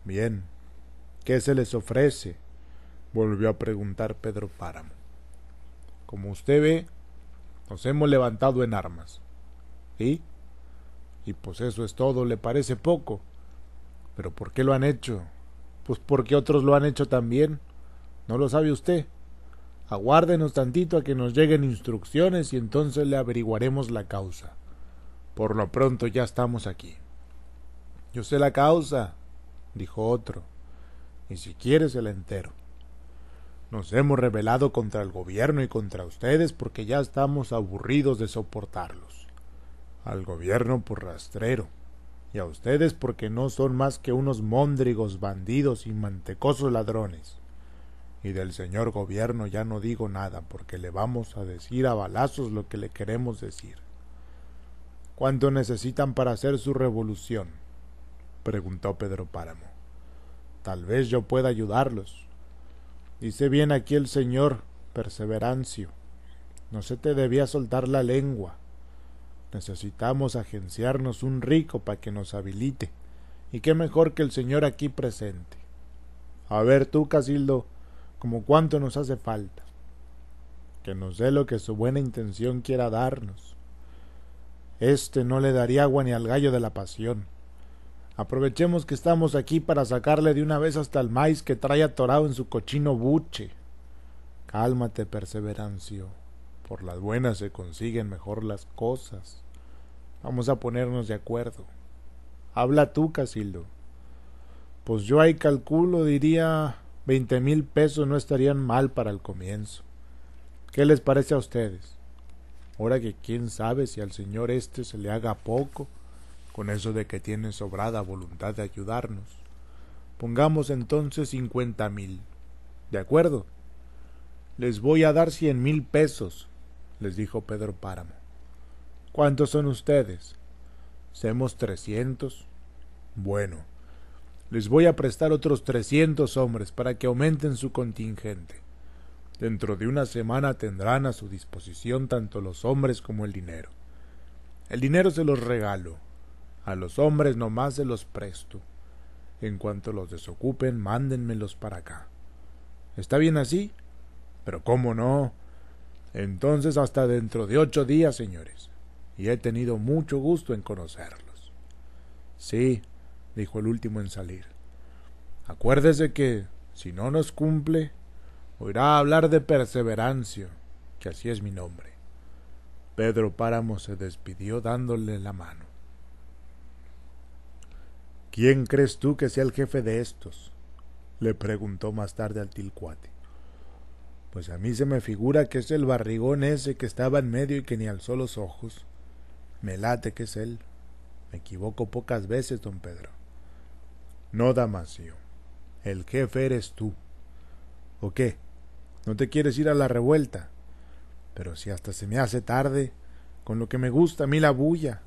Bien, ¿qué se les ofrece?, volvió a preguntar Pedro Páramo. Como usted ve, nos hemos levantado en armas. ¿Sí? Y pues eso es todo, ¿le parece poco? ¿Pero por qué lo han hecho? Pues porque otros lo han hecho también. ¿No lo sabe usted? Aguárdenos tantito a que nos lleguen instrucciones y entonces le averiguaremos la causa. Por lo pronto ya estamos aquí. Yo sé la causa, dijo otro, y si quiere se la entero. Nos hemos rebelado contra el gobierno y contra ustedes porque ya estamos aburridos de soportarlos. Al gobierno por rastrero, y a ustedes porque no son más que unos móndrigos bandidos y mantecosos ladrones. Y del señor gobierno ya no digo nada, porque le vamos a decir a balazos lo que le queremos decir. ¿Cuánto necesitan para hacer su revolución?, preguntó Pedro Páramo. Tal vez yo pueda ayudarlos. Dice bien aquí el señor Perseverancio, no se te debía soltar la lengua. Necesitamos agenciarnos un rico para que nos habilite, y qué mejor que el señor aquí presente. A ver tú, Casildo, ¿como cuánto nos hace falta? Que nos dé lo que su buena intención quiera darnos. No le daría agua ni al gallo de la pasión. Aprovechemos que estamos aquí para sacarle de una vez hasta el maíz que trae atorado en su cochino buche. Cálmate, Perseverancio. Por las buenas se consiguen mejor las cosas. Vamos a ponernos de acuerdo. Habla tú, Casildo. Pues yo ahí calculo, diría, 20,000 pesos no estarían mal para el comienzo. ¿Qué les parece a ustedes? Ahora que quién sabe si al señor se le haga poco, con eso de que tiene sobrada voluntad de ayudarnos. Pongamos entonces 50,000. ¿De acuerdo? Les voy a dar 100,000 pesos, les dijo Pedro Páramo. ¿Cuántos son ustedes? Somos 300. Bueno, les voy a prestar otros 300 hombres para que aumenten su contingente. Dentro de una semana tendrán a su disposición tanto los hombres como el dinero. El dinero se los regalo. A los hombres nomás se los presto. En cuanto los desocupen, mándenmelos para acá. ¿Está bien así? Pero ¿cómo no? Entonces hasta dentro de 8 días, señores. y he tenido mucho gusto en conocerlos. Sí, dijo el último en salir. Acuérdese que, si no nos cumple, oirá hablar de Perseverancio, que así es mi nombre. Pedro Páramo se despidió dándole la mano. ¿Quién crees tú que sea el jefe de estos?, le preguntó más tarde al Tilcuate. Pues a mí se me figura que es el barrigón ese que estaba en medio y que ni alzó los ojos. Me late que es él. Me equivoco pocas veces, don Pedro. No, Damasio, el jefe eres tú. ¿O qué? ¿No te quieres ir a la revuelta? Pero si hasta se me hace tarde, con lo que me gusta a mí la bulla.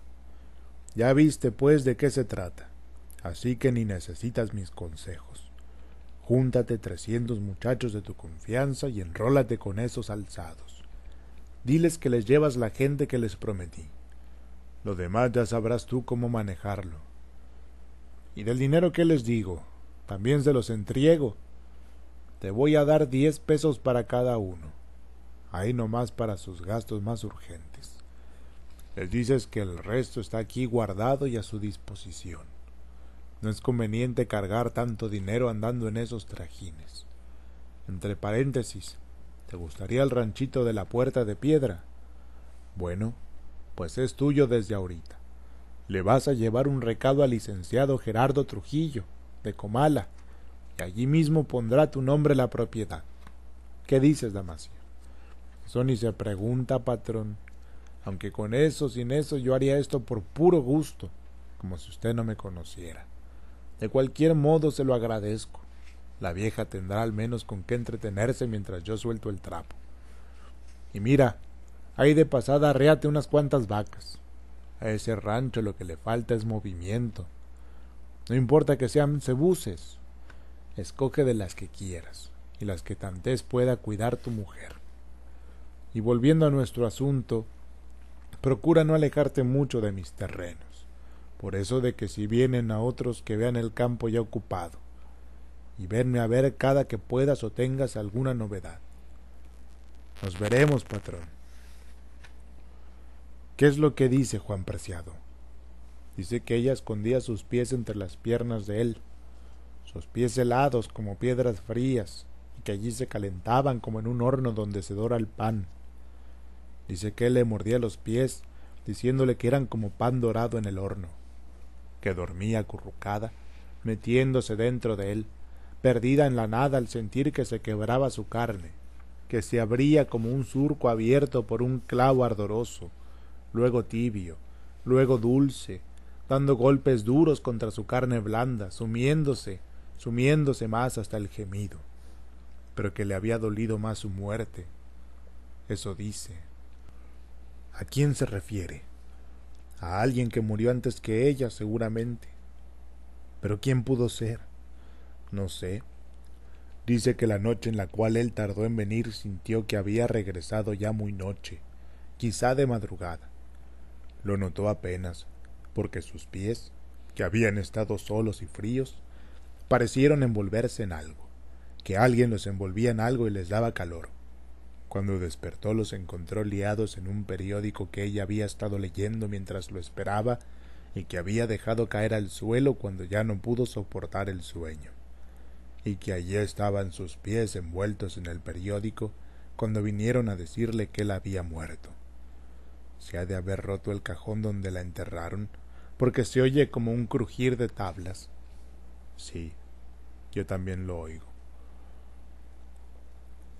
Ya viste, pues, de qué se trata. Así que ni necesitas mis consejos. Júntate 300 muchachos de tu confianza y enrólate con esos alzados. Diles que les llevas la gente que les prometí. Lo demás ya sabrás tú cómo manejarlo. ¿Y del dinero qué les digo? También se los entrego. Te voy a dar 10 pesos para cada uno. Ahí nomás para sus gastos más urgentes. Les dices que el resto está aquí guardado y a su disposición. No es conveniente cargar tanto dinero andando en esos trajines. Entre paréntesis, ¿te gustaría el ranchito de la Puerta de Piedra? Bueno, pues es tuyo desde ahorita. Le vas a llevar un recado al licenciado Gerardo Trujillo, de Comala, y allí mismo pondrá tu nombre la propiedad. ¿Qué dices, Damasio? Eso ni se pregunta, patrón. Aunque con eso, sin eso, yo haría esto por puro gusto, como si usted no me conociera. De cualquier modo se lo agradezco. La vieja tendrá al menos con qué entretenerse mientras yo suelto el trapo. Y mira, ahí de pasada arréate unas cuantas vacas. A ese rancho lo que le falta es movimiento. No importa que sean cebuces. Escoge de las que quieras y las que tantes pueda cuidar tu mujer. Y volviendo a nuestro asunto, procura no alejarte mucho de mis terrenos. Por eso de que si vienen a otros que vean el campo ya ocupado, y venme a ver cada que puedas o tengas alguna novedad. Nos veremos, patrón. ¿Qué es lo que dice Juan Preciado? Dice que ella escondía sus pies entre las piernas de él, sus pies helados como piedras frías, y que allí se calentaban como en un horno donde se dora el pan. Dice que él le mordía los pies, diciéndole que eran como pan dorado en el horno, que dormía acurrucada, metiéndose dentro de él, perdida en la nada al sentir que se quebraba su carne, que se abría como un surco abierto por un clavo ardoroso, luego tibio, luego dulce, dando golpes duros contra su carne blanda, sumiéndose más hasta el gemido, pero que le había dolido más su muerte. Eso dice. ¿A quién se refiere? A alguien que murió antes que ella, seguramente. ¿Pero quién pudo ser? No sé. Dice que la noche en la cual él tardó en venir sintió que había regresado ya muy noche, quizá de madrugada. Lo notó apenas, porque sus pies, que habían estado solos y fríos, parecieron envolverse en algo, que alguien los envolvía en algo y les daba calor. Cuando despertó los encontró liados en un periódico que ella había estado leyendo mientras lo esperaba y que había dejado caer al suelo cuando ya no pudo soportar el sueño, y que allí estaban sus pies envueltos en el periódico cuando vinieron a decirle que él había muerto. Se ha de haber roto el cajón donde la enterraron, porque se oye como un crujir de tablas. Sí, yo también lo oigo.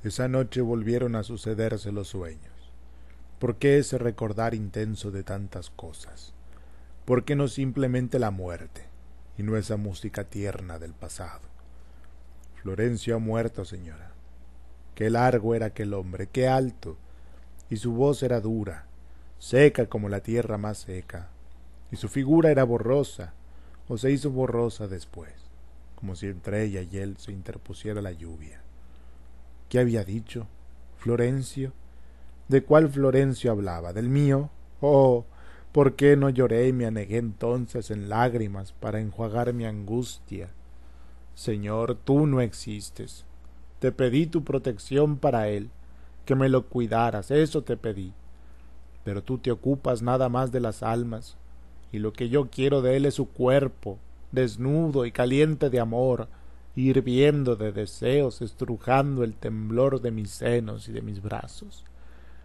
Esa noche volvieron a sucederse los sueños. ¿Por qué ese recordar intenso de tantas cosas? ¿Por qué no simplemente la muerte, y no esa música tierna del pasado? Florencio ha muerto, señora. Qué largo era aquel hombre, qué alto, y su voz era dura, seca como la tierra más seca, y su figura era borrosa, o se hizo borrosa después, como si entre ella y él se interpusiera la lluvia. ¿Qué había dicho? ¿Florencio? ¿De cuál Florencio hablaba? ¿Del mío? Oh, ¿por qué no lloré y me anegué entonces en lágrimas para enjuagar mi angustia? Señor, tú no existes. Te pedí tu protección para él, que me lo cuidaras, eso te pedí. pero tú te ocupas nada más de las almas, y lo que yo quiero de él es su cuerpo, desnudo y caliente de amor, hirviendo de deseos, estrujando el temblor de mis senos y de mis brazos,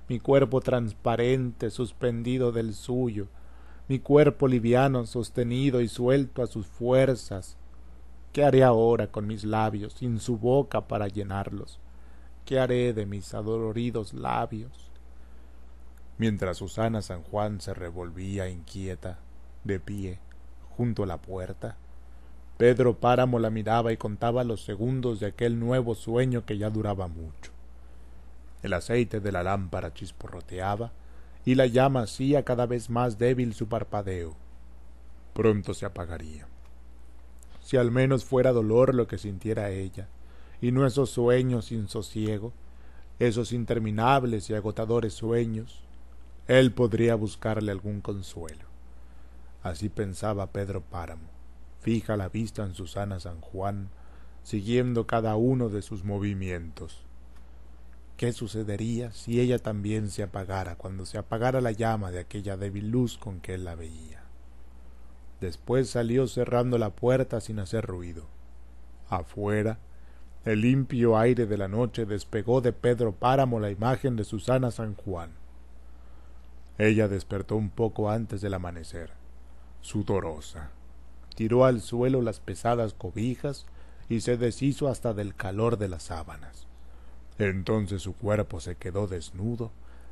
mi cuerpo transparente suspendido del suyo, mi cuerpo liviano sostenido y suelto a sus fuerzas. ¿Qué haré ahora con mis labios sin su boca para llenarlos? ¿Qué haré de mis adoloridos labios? Mientras Susana San Juan se revolvía inquieta, de pie, junto a la puerta, Pedro Páramo la miraba y contaba los segundos de aquel nuevo sueño que ya duraba mucho. El aceite de la lámpara chisporroteaba y la llama hacía cada vez más débil su parpadeo. Pronto se apagaría. Si al menos fuera dolor lo que sintiera ella, y no esos sueños sin sosiego, esos interminables y agotadores sueños, él podría buscarle algún consuelo. Así pensaba Pedro Páramo, fija la vista en Susana San Juan, siguiendo cada uno de sus movimientos. ¿Qué sucedería si ella también se apagara cuando se apagara la llama de aquella débil luz con que él la veía? Después salió cerrando la puerta sin hacer ruido. Afuera, el limpio aire de la noche despegó de Pedro Páramo la imagen de Susana San Juan. Ella despertó un poco antes del amanecer, sudorosa. Tiró al suelo las pesadas cobijas y se deshizo hasta del calor de las sábanas. Entonces su cuerpo se quedó desnudo,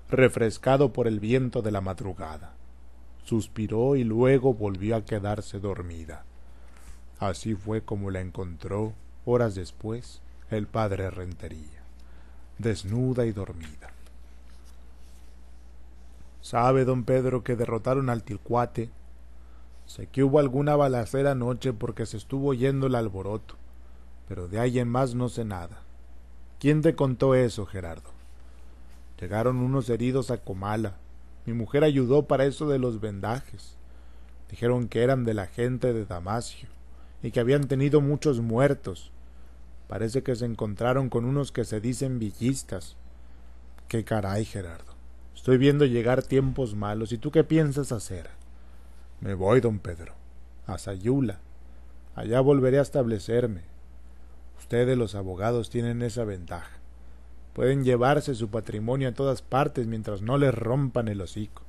refrescado por el viento de la madrugada. Suspiró y luego volvió a quedarse dormida. Así fue como la encontró, horas después, el padre Rentería, desnuda y dormida. ¿Sabe, don Pedro, que derrotaron al Tilcuate? Sé que hubo alguna balacera anoche porque se estuvo oyendo el alboroto, pero de ahí en más no sé nada. ¿Quién te contó eso, Gerardo? Llegaron unos heridos a Comala. Mi mujer ayudó para eso de los vendajes. Dijeron que eran de la gente de Damasio y que habían tenido muchos muertos. Parece que se encontraron con unos que se dicen villistas. ¡Qué caray, Gerardo! Estoy viendo llegar tiempos malos. ¿Y tú qué piensas hacer? Me voy, don Pedro, a Sayula. Allá volveré a establecerme. Ustedes, los abogados, tienen esa ventaja. Pueden llevarse su patrimonio a todas partes mientras no les rompan el hocico.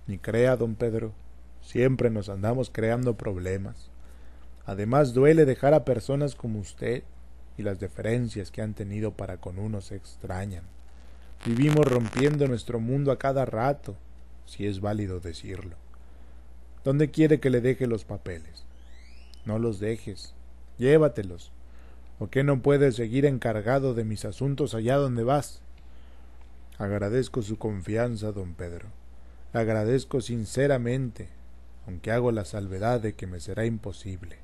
Ni crea, don Pedro, siempre nos andamos creando problemas. Además duele dejar a personas como usted, y las deferencias que han tenido para con uno se extrañan. Vivimos rompiendo nuestro mundo a cada rato, si es válido decirlo. ¿Dónde quiere que le deje los papeles? No los dejes, llévatelos. ¿O qué no puedes seguir encargado de mis asuntos allá donde vas? Agradezco su confianza, don Pedro. La agradezco sinceramente, aunque hago la salvedad de que me será imposible.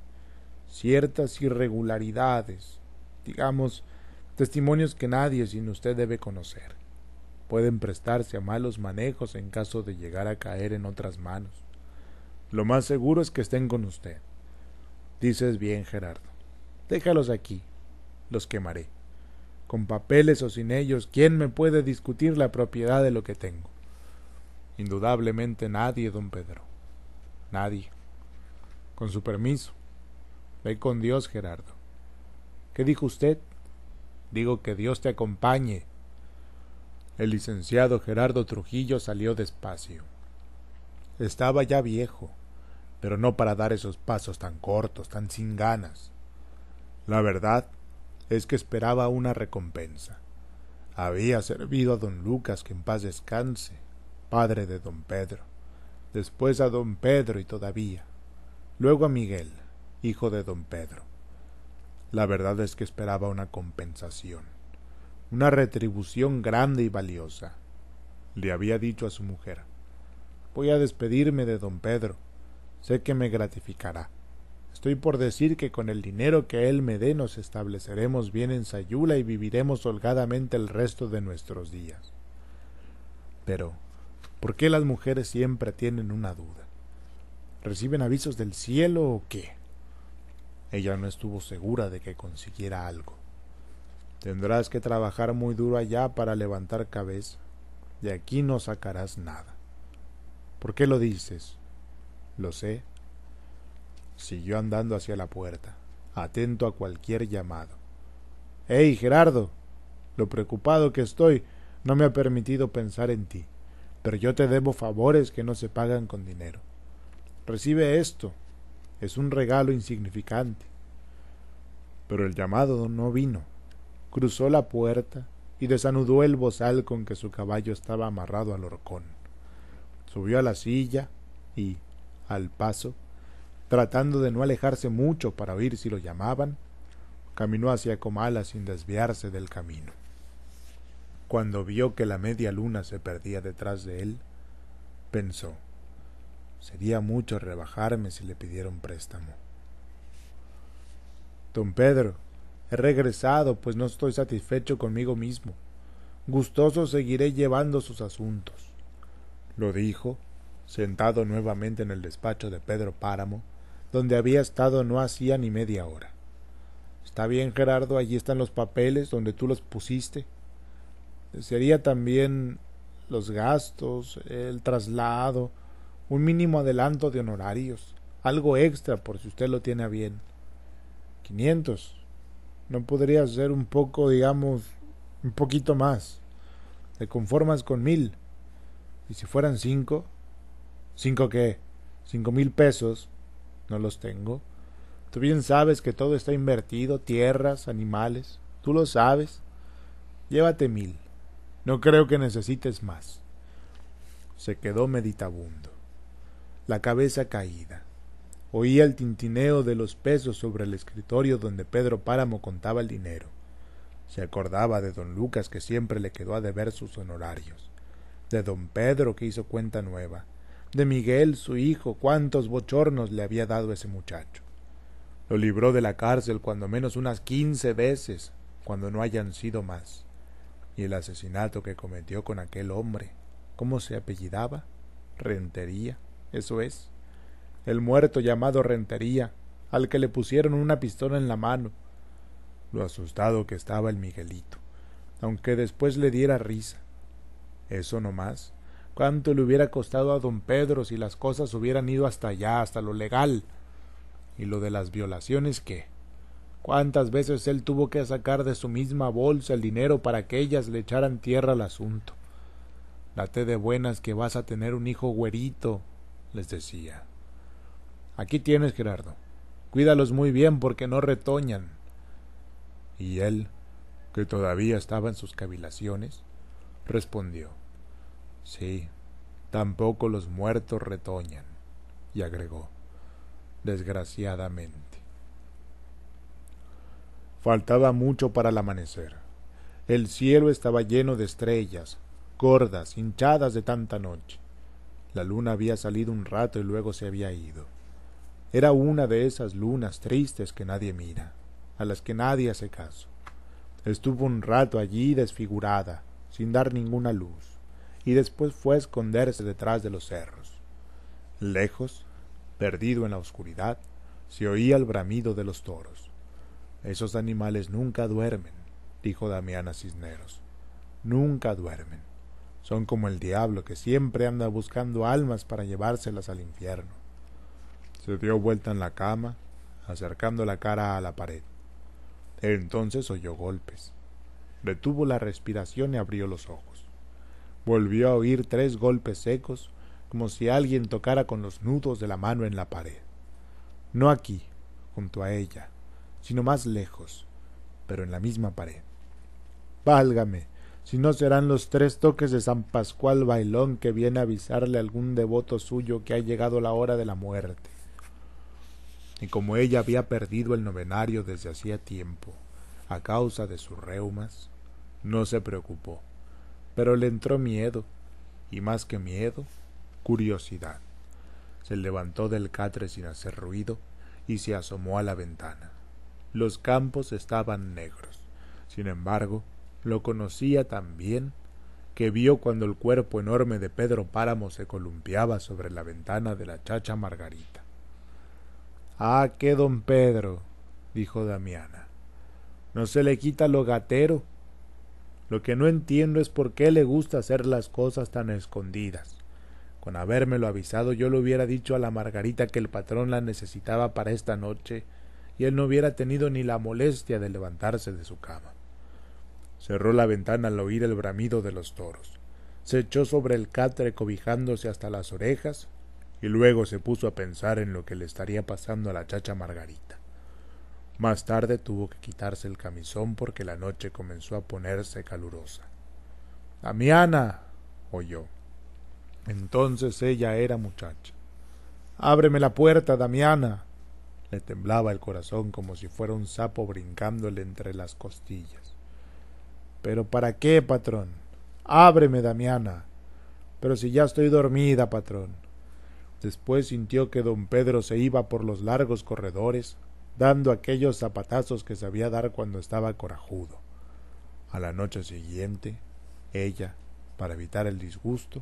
Ciertas irregularidades, digamos, testimonios que nadie sino usted debe conocer, pueden prestarse a malos manejos en caso de llegar a caer en otras manos. Lo más seguro es que estén con usted. Dices bien, Gerardo. Déjalos aquí, los quemaré. Con papeles o sin ellos, ¿quién me puede discutir la propiedad de lo que tengo? Indudablemente nadie, don Pedro. Nadie. Con su permiso. Ve con Dios, Gerardo. ¿Qué dijo usted? Digo que Dios te acompañe. El licenciado Gerardo Trujillo salió despacio. Estaba ya viejo, pero no para dar esos pasos tan cortos, tan sin ganas. La verdad es que esperaba una recompensa. Había servido a don Lucas, que en paz descanse, padre de don Pedro, después a don Pedro y todavía, luego a Miguel, hijo de don Pedro. La verdad es que esperaba una compensación, una retribución grande y valiosa. Le había dicho a su mujer: voy a despedirme de don Pedro, sé que me gratificará. Estoy por decir que con el dinero que él me dé nos estableceremos bien en Sayula y viviremos holgadamente el resto de nuestros días. Pero, ¿por qué las mujeres siempre tienen una duda? ¿Reciben avisos del cielo o qué? Ella no estuvo segura de que consiguiera algo. Tendrás que trabajar muy duro allá para levantar cabeza. De aquí no sacarás nada. ¿Por qué lo dices? Lo sé. Siguió andando hacia la puerta, atento a cualquier llamado. ¡Hey, Gerardo! Lo preocupado que estoy no me ha permitido pensar en ti, pero yo te debo favores que no se pagan con dinero. Recibe esto. Es un regalo insignificante. Pero el llamado no vino. Cruzó la puerta y desanudó el bozal con que su caballo estaba amarrado al horcón. Subió a la silla y, al paso, tratando de no alejarse mucho para oír si lo llamaban, caminó hacia Comala sin desviarse del camino. Cuando vio que la media luna se perdía detrás de él, pensó: sería mucho rebajarme si le pidiera un préstamo. Don Pedro, he regresado, pues no estoy satisfecho conmigo mismo. Gustoso seguiré llevando sus asuntos, lo dijo, sentado nuevamente en el despacho de Pedro Páramo, donde había estado no hacía ni media hora. Está bien, Gerardo, allí están los papeles donde tú los pusiste. Sería también los gastos, el traslado, un mínimo adelanto de honorarios, algo extra por si usted lo tiene a bien. 500. ¿No podría ser un poco, digamos, un poquito más? ¿Te conformas con 1000? ¿Y si fueran 5? ¿5 qué? 5000 pesos. No los tengo. Tú bien sabes que todo está invertido, tierras, animales. Tú lo sabes. Llévate 1000. No creo que necesites más. Se quedó meditabundo, la cabeza caída. Oía el tintineo de los pesos sobre el escritorio donde Pedro Páramo contaba el dinero. Se acordaba de don Lucas, que siempre le quedó a deber sus honorarios, de don Pedro, que hizo cuenta nueva, de Miguel, su hijo, cuántos bochornos le había dado ese muchacho. Lo libró de la cárcel cuando menos unas 15 veces, cuando no hayan sido más. Y el asesinato que cometió con aquel hombre, ¿cómo se apellidaba? Rentería, eso es. El muerto llamado Rentería, al que le pusieron una pistola en la mano. Lo asustado que estaba el Miguelito, aunque después le diera risa. Eso no más. ¿Cuánto le hubiera costado a don Pedro si las cosas hubieran ido hasta allá, hasta lo legal? ¿Y lo de las violaciones qué? ¿Cuántas veces él tuvo que sacar de su misma bolsa el dinero para que ellas le echaran tierra al asunto? Date de buenas que vas a tener un hijo güerito, les decía. Aquí tienes, Gerardo. Cuídalos muy bien porque no retoñan. Y él, que todavía estaba en sus cavilaciones, respondió: sí, tampoco los muertos retoñan. Y agregó: desgraciadamente. Faltaba mucho para el amanecer. El cielo estaba lleno de estrellas, gordas, hinchadas de tanta noche. La luna había salido un rato y luego se había ido. Era una de esas lunas tristes que nadie mira, a las que nadie hace caso. Estuvo un rato allí desfigurada, sin dar ninguna luz, y después fue a esconderse detrás de los cerros. Lejos, perdido en la oscuridad, se oía el bramido de los toros. Esos animales nunca duermen, dijo Damián a Cisneros. Nunca duermen. Son como el diablo, que siempre anda buscando almas para llevárselas al infierno. Se dio vuelta en la cama, acercando la cara a la pared. Entonces oyó golpes. Detuvo la respiración y abrió los ojos. Volvió a oír 3 golpes secos, como si alguien tocara con los nudos de la mano en la pared. No aquí, junto a ella, sino más lejos, pero en la misma pared. Válgame, si no serán los 3 toques de San Pascual Bailón, que viene a avisarle a algún devoto suyo que ha llegado la hora de la muerte. Y como ella había perdido el novenario desde hacía tiempo, a causa de sus reumas, no se preocupó, pero le entró miedo, y más que miedo, curiosidad. Se levantó del catre sin hacer ruido y se asomó a la ventana. Los campos estaban negros. Sin embargo, lo conocía tan bien que vio cuando el cuerpo enorme de Pedro Páramo se columpiaba sobre la ventana de la chacha Margarita. «Ah, qué don Pedro», dijo Damiana. «¿No se le quita lo gatero?» Lo que no entiendo es por qué le gusta hacer las cosas tan escondidas. Con habérmelo avisado yo le hubiera dicho a la Margarita que el patrón la necesitaba para esta noche y él no hubiera tenido ni la molestia de levantarse de su cama. Cerró la ventana al oír el bramido de los toros. Se echó sobre el catre cobijándose hasta las orejas y luego se puso a pensar en lo que le estaría pasando a la chacha Margarita. Más tarde tuvo que quitarse el camisón porque la noche comenzó a ponerse calurosa. «¡Damiana!», oyó. Entonces ella era muchacha. «¡Ábreme la puerta, Damiana!». Le temblaba el corazón como si fuera un sapo brincándole entre las costillas. «¿Pero para qué, patrón? Ábreme, Damiana». «Pero si ya estoy dormida, patrón». Después sintió que don Pedro se iba por los largos corredores, dando aquellos zapatazos que sabía dar cuando estaba corajudo. A la noche siguiente, ella, para evitar el disgusto,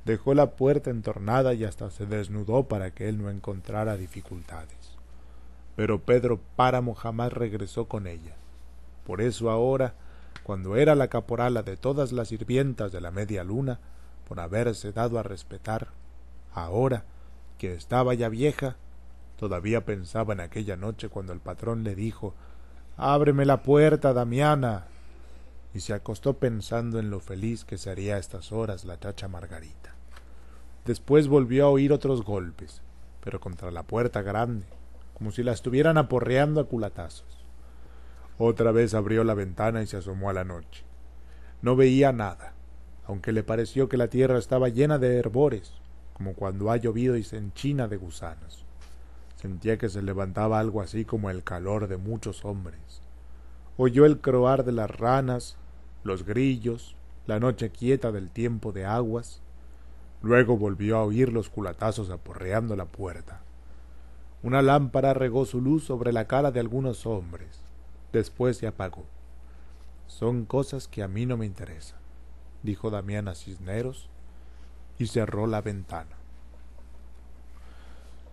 dejó la puerta entornada y hasta se desnudó para que él no encontrara dificultades. Pero Pedro Páramo jamás regresó con ella. Por eso ahora, cuando era la caporala de todas las sirvientas de la media luna, por haberse dado a respetar, ahora, que estaba ya vieja, todavía pensaba en aquella noche cuando el patrón le dijo: «Ábreme la puerta, Damiana», y se acostó pensando en lo feliz que sería a estas horas la chacha Margarita. Después volvió a oír otros golpes, pero contra la puerta grande, como si la estuvieran aporreando a culatazos. Otra vez abrió la ventana y se asomó a la noche. No veía nada, aunque le pareció que la tierra estaba llena de hervores, como cuando ha llovido y se enchina de gusanos. Sentía que se levantaba algo así como el calor de muchos hombres. Oyó el croar de las ranas, los grillos, la noche quieta del tiempo de aguas. Luego volvió a oír los culatazos aporreando la puerta. Una lámpara regó su luz sobre la cara de algunos hombres. Después se apagó. «Son cosas que a mí no me interesan», dijo Damiana Cisneros, y cerró la ventana.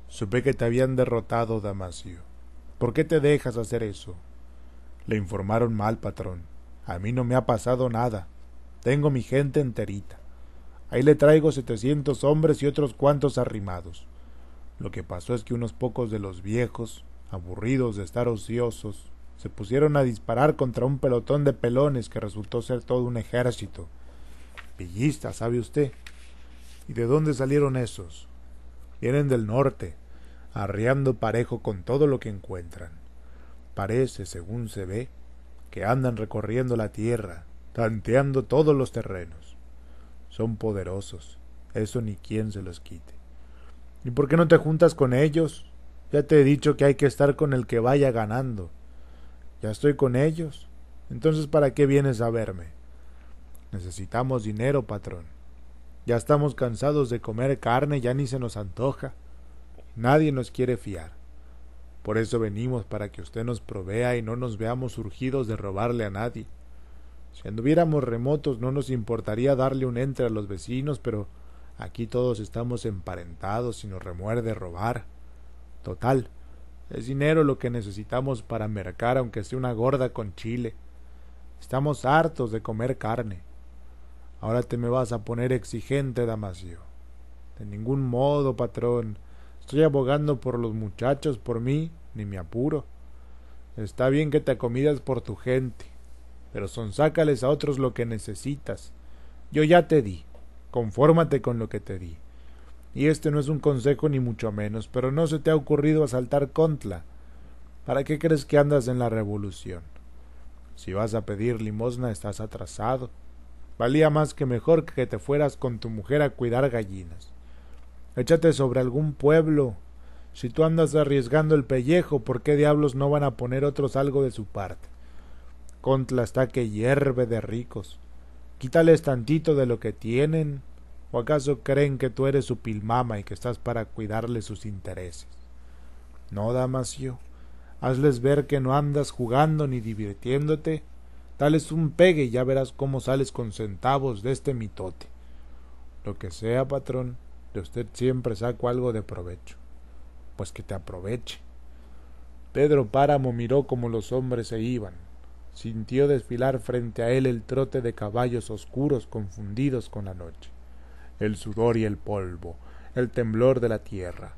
«Supe que te habían derrotado, Damasio. ¿Por qué te dejas hacer eso?» «Le informaron mal, patrón. A mí no me ha pasado nada. Tengo mi gente enterita. Ahí le traigo 700 hombres y otros cuantos arrimados. Lo que pasó es que unos pocos de los viejos, aburridos de estar ociosos, se pusieron a disparar contra un pelotón de pelones que resultó ser todo un ejército. Villistas, ¿sabe usted? ¿Y de dónde salieron esos? Vienen del norte, arriando parejo con todo lo que encuentran. Parece, según se ve, que andan recorriendo la tierra, tanteando todos los terrenos. Son poderosos, eso ni quien se los quite. ¿Y por qué no te juntas con ellos? Ya te he dicho que hay que estar con el que vaya ganando. Ya estoy con ellos. Entonces, ¿para qué vienes a verme? Necesitamos dinero, patrón. Ya estamos cansados de comer carne, ya ni se nos antoja. Nadie nos quiere fiar. Por eso venimos, para que usted nos provea y no nos veamos urgidos de robarle a nadie. Si anduviéramos remotos no nos importaría darle un entre a los vecinos, pero aquí todos estamos emparentados y nos remuerde robar. Total, es dinero lo que necesitamos para mercar, aunque sea una gorda con chile. Estamos hartos de comer carne. Ahora te me vas a poner exigente, Damasio. De ningún modo, patrón. Estoy abogando por los muchachos, por mí, ni me apuro. Está bien que te acomidas por tu gente, pero sonsácales a otros lo que necesitas. Yo ya te di, confórmate con lo que te di. Y este no es un consejo ni mucho menos, pero no se te ha ocurrido asaltar Contla. ¿Para qué crees que andas en la revolución? Si vas a pedir limosna estás atrasado. Valía más que mejor que te fueras con tu mujer a cuidar gallinas. Échate sobre algún pueblo. Si tú andas arriesgando el pellejo, ¿por qué diablos no van a poner otros algo de su parte? Contla está que hierve de ricos. Quítales tantito de lo que tienen. ¿O acaso creen que tú eres su pilmama y que estás para cuidarle sus intereses? No, Damasio. Hazles ver que no andas jugando ni divirtiéndote. Dales un pegue y ya verás cómo sales con centavos de este mitote. Lo que sea, patrón, de usted siempre saco algo de provecho. Pues que te aproveche. Pedro Páramo miró cómo los hombres se iban. sintió desfilar frente a él el trote de caballos oscuros confundidos con la noche, el sudor y el polvo, el temblor de la tierra.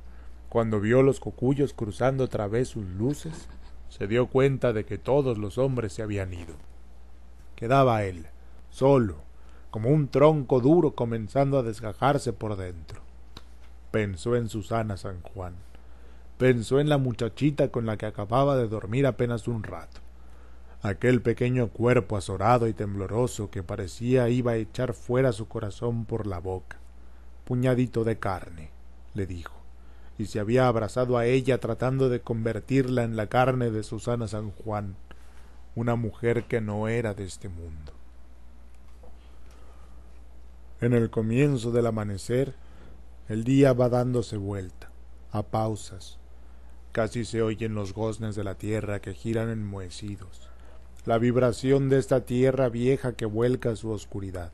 Cuando vio los cocuyos cruzando otra vez sus luces, se dio cuenta de que todos los hombres se habían ido. Quedaba él, solo, como un tronco duro comenzando a desgajarse por dentro. Pensó en Susana San Juan. Pensó en la muchachita con la que acababa de dormir apenas un rato. Aquel pequeño cuerpo azorado y tembloroso que parecía iba a echar fuera su corazón por la boca. Puñadito de carne, le dijo, y se había abrazado a ella tratando de convertirla en la carne de Susana San Juan, una mujer que no era de este mundo. En el comienzo del amanecer, el día va dándose vuelta, a pausas. Casi se oyen los goznes de la tierra que giran enmohecidos, la vibración de esta tierra vieja que vuelca su oscuridad.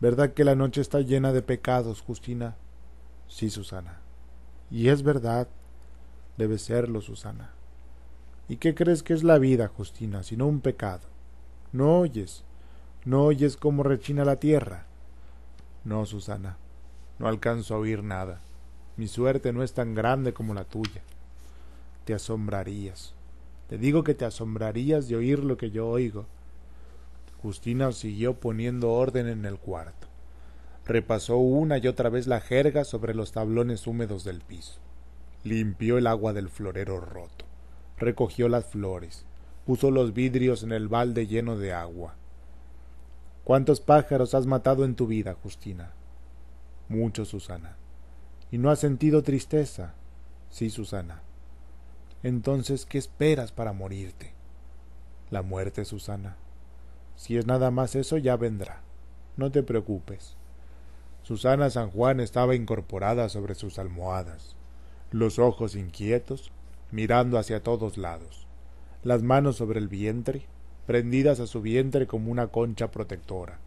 ¿Verdad que la noche está llena de pecados, Justina? Sí, Susana. Y es verdad. Debe serlo, Susana. ¿Y qué crees que es la vida, Justina, sino un pecado? ¿No oyes? ¿No oyes cómo rechina la tierra? No, Susana, no alcanzo a oír nada. Mi suerte no es tan grande como la tuya. Te asombrarías. Te digo que te asombrarías de oír lo que yo oigo. Justina siguió poniendo orden en el cuarto. Repasó una y otra vez la jerga sobre los tablones húmedos del piso. Limpió el agua del florero roto. Recogió las flores. Puso los vidrios en el balde lleno de agua. ¿Cuántos pájaros has matado en tu vida, Justina? Muchos, Susana. ¿Y no has sentido tristeza? Sí, Susana. Entonces, ¿qué esperas para morirte? La muerte, Susana. Si es nada más eso, ya vendrá. No te preocupes. Susana San Juan estaba incorporada sobre sus almohadas, los ojos inquietos, mirando hacia todos lados, las manos sobre el vientre, prendidas a su vientre como una concha protectora.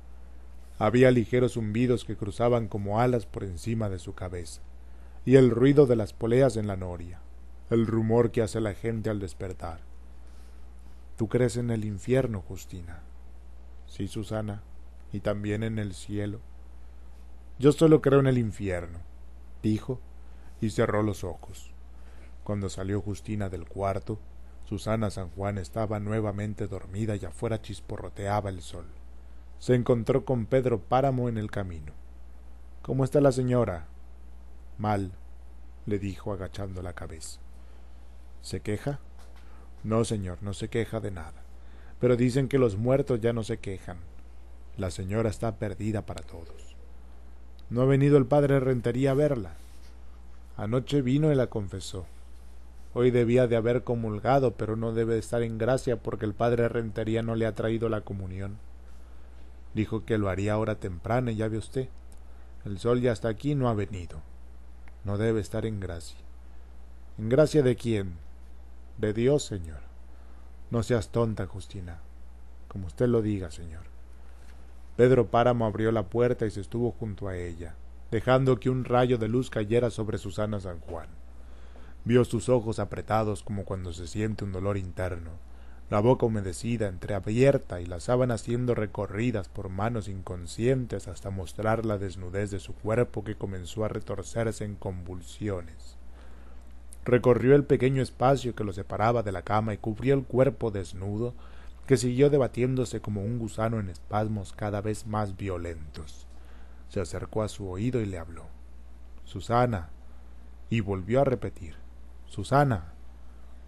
Había ligeros zumbidos que cruzaban como alas por encima de su cabeza, y el ruido de las poleas en la noria, el rumor que hace la gente al despertar. ¿Tú crees en el infierno, Justina? Sí, Susana, y también en el cielo. Yo solo creo en el infierno, dijo, y cerró los ojos. Cuando salió Justina del cuarto, Susana San Juan estaba nuevamente dormida y afuera chisporroteaba el sol. Se encontró con Pedro Páramo en el camino. ¿Cómo está la señora? Mal, le dijo agachando la cabeza. ¿Se queja? No, señor, no se queja de nada. Pero dicen que los muertos ya no se quejan. La señora está perdida para todos. ¿No ha venido el padre Rentería a verla? Anoche vino y la confesó. Hoy debía de haber comulgado, pero no debe de estar en gracia porque el padre Rentería no le ha traído la comunión. Dijo que lo haría ahora temprano y ya ve usted. El sol ya está aquí y no ha venido. No debe estar en gracia. ¿En gracia de quién? De Dios, señor. No seas tonta, Justina. Como usted lo diga, señor. Pedro Páramo abrió la puerta y se estuvo junto a ella, dejando que un rayo de luz cayera sobre Susana San Juan. Vio sus ojos apretados como cuando se siente un dolor interno, la boca humedecida, entreabierta y las sábanas siendo recorridas por manos inconscientes hasta mostrar la desnudez de su cuerpo que comenzó a retorcerse en convulsiones. Recorrió el pequeño espacio que lo separaba de la cama y cubrió el cuerpo desnudo, que siguió debatiéndose como un gusano en espasmos cada vez más violentos. Se acercó a su oído y le habló. «Susana», y volvió a repetir. «Susana».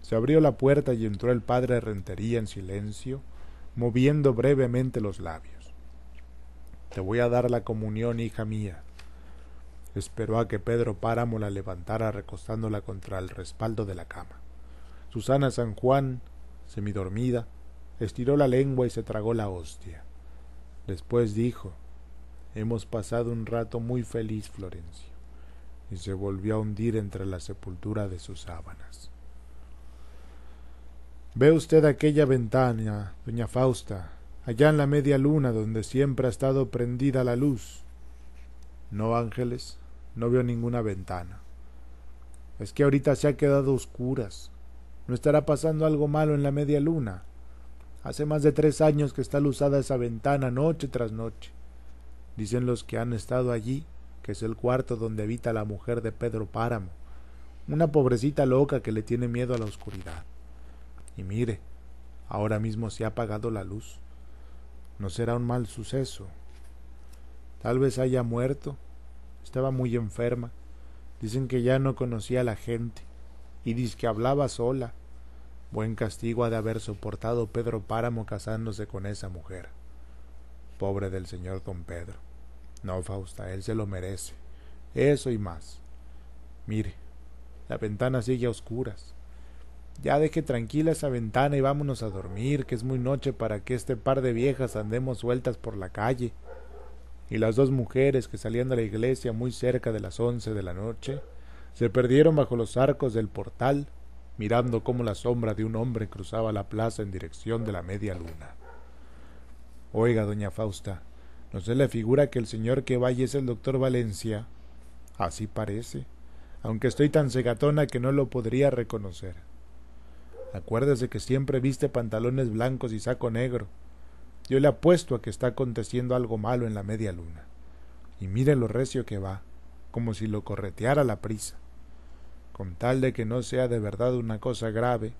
Se abrió la puerta y entró el padre Rentería en silencio, moviendo brevemente los labios. «Te voy a dar la comunión, hija mía». Esperó a que Pedro Páramo la levantara recostándola contra el respaldo de la cama. Susana San Juan, semidormida, estiró la lengua y se tragó la hostia. Después dijo: «Hemos pasado un rato muy feliz, Florencio», y se volvió a hundir entre la sepultura de sus sábanas. «¿Ve usted aquella ventana, doña Fausta, allá en la media luna donde siempre ha estado prendida la luz?» «No, Ángeles, no veo ninguna ventana». «Es que ahorita se ha quedado oscuras. ¿No estará pasando algo malo en la media luna?» Hace más de 3 años que está luzada esa ventana noche tras noche. Dicen los que han estado allí que es el cuarto donde habita la mujer de Pedro Páramo, una pobrecita loca que le tiene miedo a la oscuridad. Y mire, ahora mismo se ha apagado la luz. No será un mal suceso. Tal vez haya muerto. Estaba muy enferma. Dicen que ya no conocía a la gente. Y dice que hablaba sola. Buen castigo ha de haber soportado Pedro Páramo casándose con esa mujer. Pobre del señor don Pedro. No, Fausta, él se lo merece. Eso y más. Mire, la ventana sigue a oscuras. Ya deje tranquila esa ventana y vámonos a dormir, que es muy noche para que este par de viejas andemos sueltas por la calle. Y las 2 mujeres que salían de la iglesia muy cerca de las 11 de la noche se perdieron bajo los arcos del portal, mirando cómo la sombra de un hombre cruzaba la plaza en dirección de la media luna. Oiga, doña Fausta, ¿no se le figura que el señor que vaya es el doctor Valencia? Así parece, aunque estoy tan cegatona que no lo podría reconocer. Acuérdese que siempre viste pantalones blancos y saco negro. Yo le apuesto a que está aconteciendo algo malo en la media luna. Y mire lo recio que va, como si lo correteara la prisa. Con tal de que no sea de verdad una cosa grave,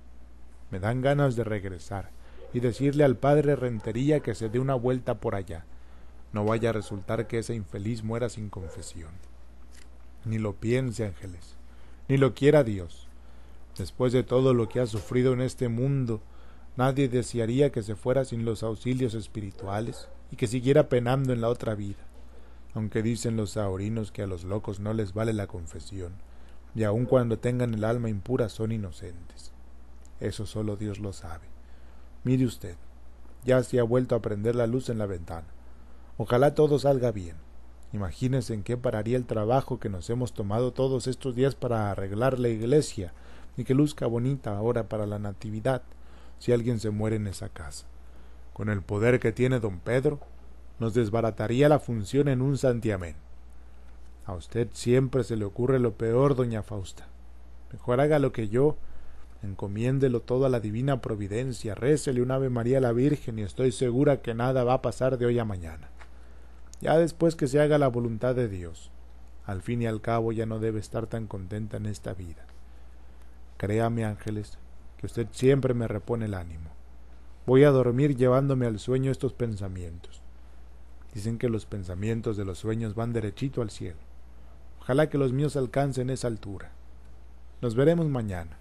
me dan ganas de regresar y decirle al padre Rentería que se dé una vuelta por allá. No vaya a resultar que esa infeliz muera sin confesión. Ni lo piense, Ángeles, ni lo quiera Dios. Después de todo lo que ha sufrido en este mundo, nadie desearía que se fuera sin los auxilios espirituales y que siguiera penando en la otra vida, aunque dicen los saorinos que a los locos no les vale la confesión, y aun cuando tengan el alma impura son inocentes. Eso solo Dios lo sabe. Mire usted, ya se ha vuelto a prender la luz en la ventana. Ojalá todo salga bien. Imagínense en qué pararía el trabajo que nos hemos tomado todos estos días para arreglar la iglesia y que luzca bonita ahora para la natividad, si alguien se muere en esa casa. Con el poder que tiene don Pedro, nos desbarataría la función en un santiamén. A usted siempre se le ocurre lo peor, doña Fausta. Mejor haga lo que yo, encomiéndelo todo a la divina providencia, récele un Ave María a la Virgen y estoy segura que nada va a pasar de hoy a mañana. Ya después que se haga la voluntad de Dios, al fin y al cabo ya no debe estar tan contenta en esta vida. Créame, Ángeles, que usted siempre me repone el ánimo. Voy a dormir llevándome al sueño estos pensamientos. Dicen que los pensamientos de los sueños van derechito al cielo. Ojalá que los míos alcancen esa altura. Nos veremos mañana.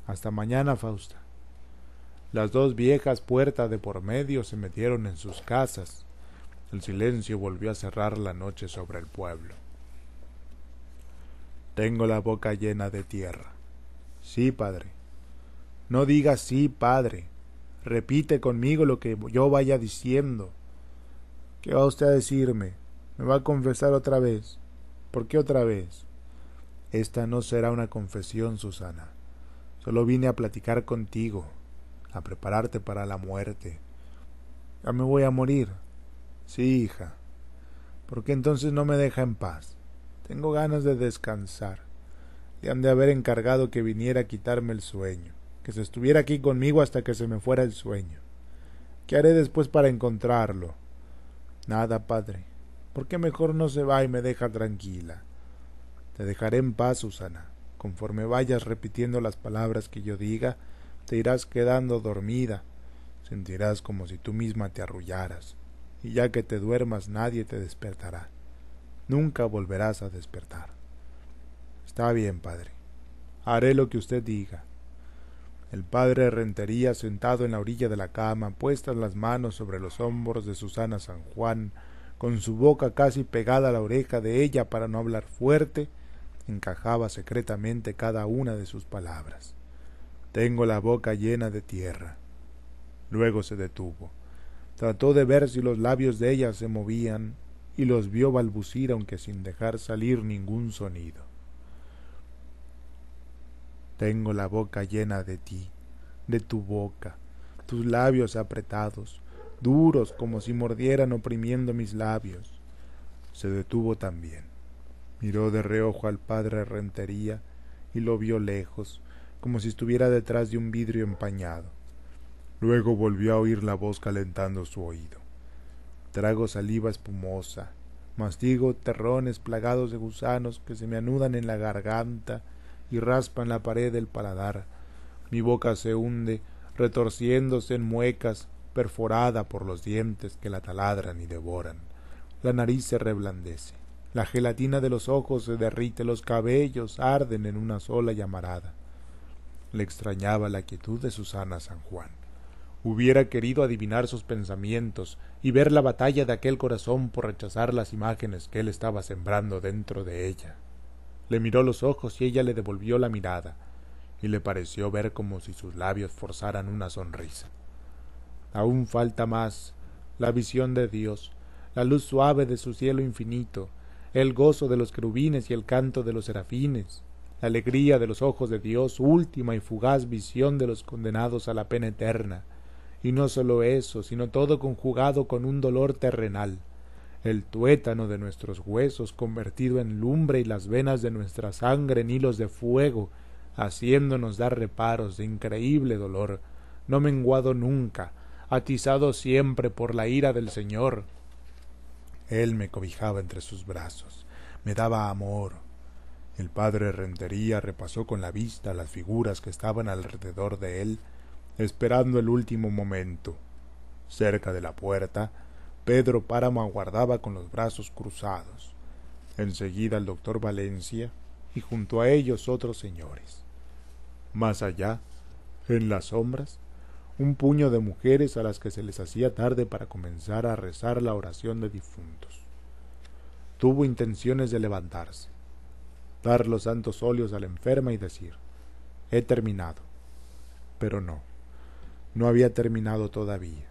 Hasta mañana, Fausta. Las 2 viejas, puerta de por medio, se metieron en sus casas. El silencio volvió a cerrar la noche sobre el pueblo. Tengo la boca llena de tierra. Sí, padre. No digas sí, padre. Repite conmigo lo que yo vaya diciendo. ¿Qué va usted a decirme? ¿Me va a confesar otra vez? ¿Por qué otra vez? Esta no será una confesión, Susana. Solo vine a platicar contigo, a prepararte para la muerte. ¿Ya me voy a morir? Sí, hija. ¿Por qué entonces no me deja en paz? Tengo ganas de descansar. Le han de haber encargado que viniera a quitarme el sueño, que se estuviera aquí conmigo hasta que se me fuera el sueño. ¿Qué haré después para encontrarlo? Nada, padre. ¿Por qué mejor no se va y me deja tranquila? Te dejaré en paz, Susana. Conforme vayas repitiendo las palabras que yo diga, te irás quedando dormida. Sentirás como si tú misma te arrullaras. Y ya que te duermas nadie te despertará. Nunca volverás a despertar. Está bien, padre. Haré lo que usted diga. El padre Rentería, sentado en la orilla de la cama, puestas las manos sobre los hombros de Susana San Juan, con su boca casi pegada a la oreja de ella para no hablar fuerte, encajaba secretamente cada una de sus palabras. Tengo la boca llena de tierra. Luego se detuvo. Trató de ver si los labios de ella se movían y los vio balbucir aunque sin dejar salir ningún sonido. Tengo la boca llena de ti, de tu boca, tus labios apretados, duros como si mordieran oprimiendo mis labios. Se detuvo también. Miró de reojo al padre Rentería y lo vio lejos, como si estuviera detrás de un vidrio empañado. Luego volvió a oír la voz calentando su oído. Trago saliva espumosa, mastigo terrones plagados de gusanos que se me anudan en la garganta y raspan la pared del paladar. Mi boca se hunde, retorciéndose en muecas, perforada por los dientes que la taladran y devoran. La nariz se reblandece, la gelatina de los ojos se derrite, los cabellos arden en una sola llamarada. Le extrañaba la quietud de Susana San Juan. Hubiera querido adivinar sus pensamientos y ver la batalla de aquel corazón por rechazar las imágenes que él estaba sembrando dentro de ella. Le miró los ojos y ella le devolvió la mirada, y le pareció ver como si sus labios forzaran una sonrisa. Aún falta más, la visión de Dios, la luz suave de su cielo infinito, el gozo de los querubines y el canto de los serafines, la alegría de los ojos de Dios, última y fugaz visión de los condenados a la pena eterna, y no sólo eso, sino todo conjugado con un dolor terrenal, el tuétano de nuestros huesos convertido en lumbre y las venas de nuestra sangre en hilos de fuego, haciéndonos dar reparos de increíble dolor, no menguado nunca, atizado siempre por la ira del Señor. Él me cobijaba entre sus brazos, me daba amor. El padre Rentería repasó con la vista las figuras que estaban alrededor de él, esperando el último momento. Cerca de la puerta, Pedro Páramo aguardaba con los brazos cruzados. Enseguida el doctor Valencia y junto a ellos otros señores. Más allá, en las sombras, un puño de mujeres a las que se les hacía tarde para comenzar a rezar la oración de difuntos. Tuvo intenciones de levantarse, dar los santos óleos a la enferma y decir: he terminado. Pero no había terminado todavía.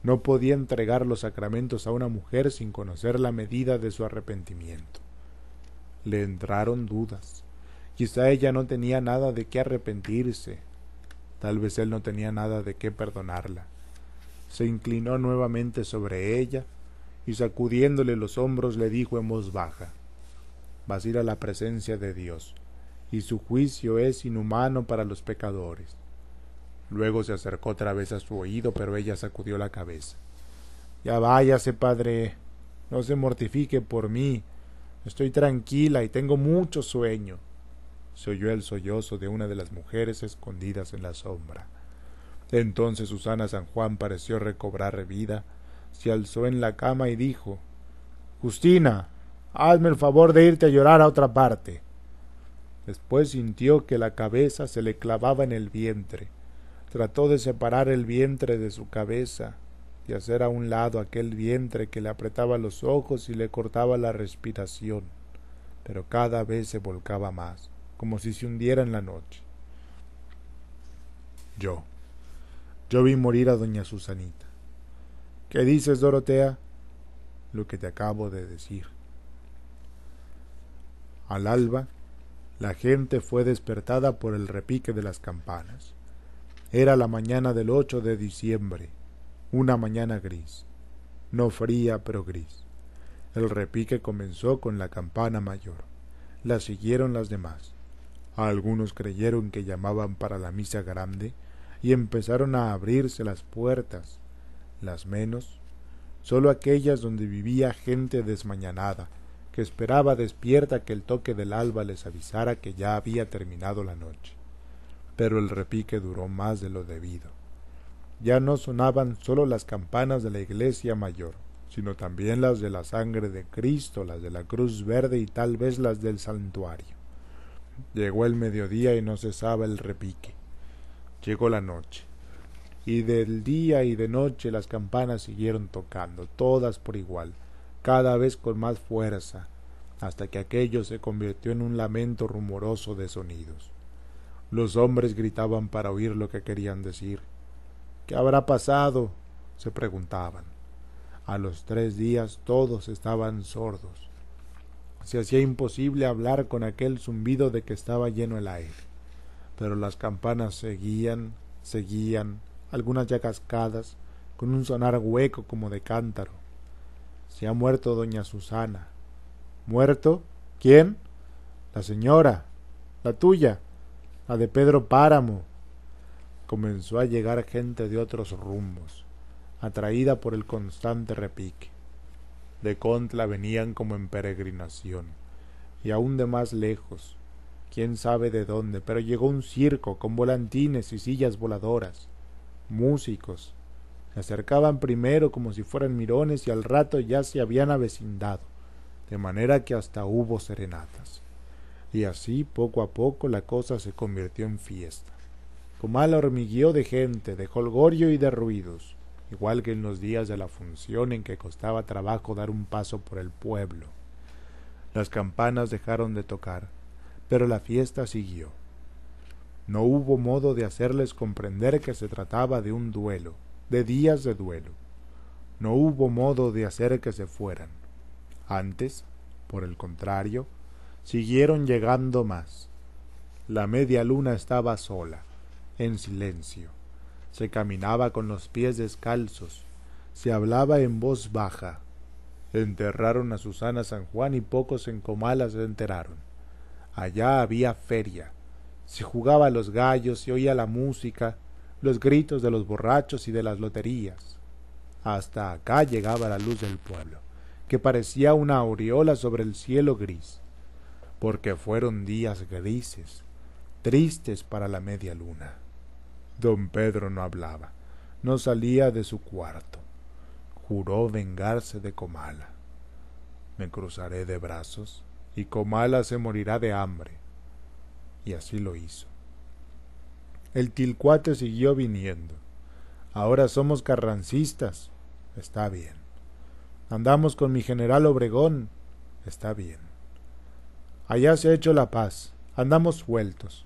No podía entregar los sacramentos a una mujer sin conocer la medida de su arrepentimiento. Le entraron dudas. Quizá ella no tenía nada de qué arrepentirse. Tal vez él no tenía nada de qué perdonarla. Se inclinó nuevamente sobre ella y sacudiéndole los hombros le dijo en voz baja: vas a ir a la presencia de Dios, y su juicio es inhumano para los pecadores. Luego se acercó otra vez a su oído, pero ella sacudió la cabeza. Ya váyase, padre, no se mortifique por mí. Estoy tranquila y tengo mucho sueño. Se oyó el sollozo de una de las mujeres escondidas en la sombra. Entonces Susana San Juan pareció recobrar vida, se alzó en la cama y dijo: Justina, hazme el favor de irte a llorar a otra parte. Después sintió que la cabeza se le clavaba en el vientre. Trató de separar el vientre de su cabeza, de hacer a un lado aquel vientre que le apretaba los ojos y le cortaba la respiración, pero cada vez se volcaba más, como si se hundiera en la noche. Yo vi morir a doña Susanita. ¿Qué dices, Dorotea? Lo que te acabo de decir. Al alba, la gente fue despertada por el repique de las campanas. Era la mañana del 8 de diciembre, una mañana gris, no fría pero gris. El repique comenzó con la campana mayor, la siguieron las demás. Algunos creyeron que llamaban para la misa grande y empezaron a abrirse las puertas, las menos, sólo aquellas donde vivía gente desmañanada, que esperaba despierta que el toque del alba les avisara que ya había terminado la noche. Pero el repique duró más de lo debido. Ya no sonaban sólo las campanas de la iglesia mayor, sino también las de la sangre de Cristo, las de la cruz verde y tal vez las del santuario. Llegó el mediodía y no cesaba el repique. Llegó la noche, y del día y de noche las campanas siguieron tocando, todas por igual, cada vez con más fuerza, hasta que aquello se convirtió en un lamento rumoroso de sonidos. Los hombres gritaban para oír lo que querían decir. ¿Qué habrá pasado?, se preguntaban. A los 3 días todos estaban sordos. Se hacía imposible hablar con aquel zumbido de que estaba lleno el aire. Pero las campanas seguían, algunas ya cascadas, con un sonar hueco como de cántaro. Se ha muerto doña Susana. ¿Muerto? ¿Quién? La señora, la tuya, la de Pedro Páramo. comenzó a llegar gente de otros rumbos, atraída por el constante repique. De Contla venían como en peregrinación, y aún de más lejos, quién sabe de dónde, pero llegó un circo con volantines y sillas voladoras, músicos. Se acercaban primero como si fueran mirones y al rato ya se habían avecindado, de manera que hasta hubo serenatas. Y así, poco a poco, la cosa se convirtió en fiesta. Comal hormigueó de gente, de jolgorio y de ruidos, igual que en los días de la función en que costaba trabajo dar un paso por el pueblo. Las campanas dejaron de tocar, pero la fiesta siguió. No hubo modo de hacerles comprender que se trataba de un duelo, de días de duelo. No hubo modo de hacer que se fueran. Antes, por el contrario, siguieron llegando más. La media luna estaba sola, en silencio. Se caminaba con los pies descalzos, se hablaba en voz baja. Enterraron a Susana San Juan y pocos en Comala se enteraron. Allá había feria, se jugaba a los gallos, se oía la música, los gritos de los borrachos y de las loterías. Hasta acá llegaba la luz del pueblo, que parecía una aureola sobre el cielo gris, porque fueron días grises, tristes para la media luna. Don Pedro no hablaba, no salía de su cuarto. Juró vengarse de Comala. Me cruzaré de brazos y Comala se morirá de hambre. Y así lo hizo. El Tilcuate siguió viniendo. Ahora somos carrancistas. Está bien. Andamos con mi general Obregón. Está bien. Allá se ha hecho la paz. Andamos sueltos.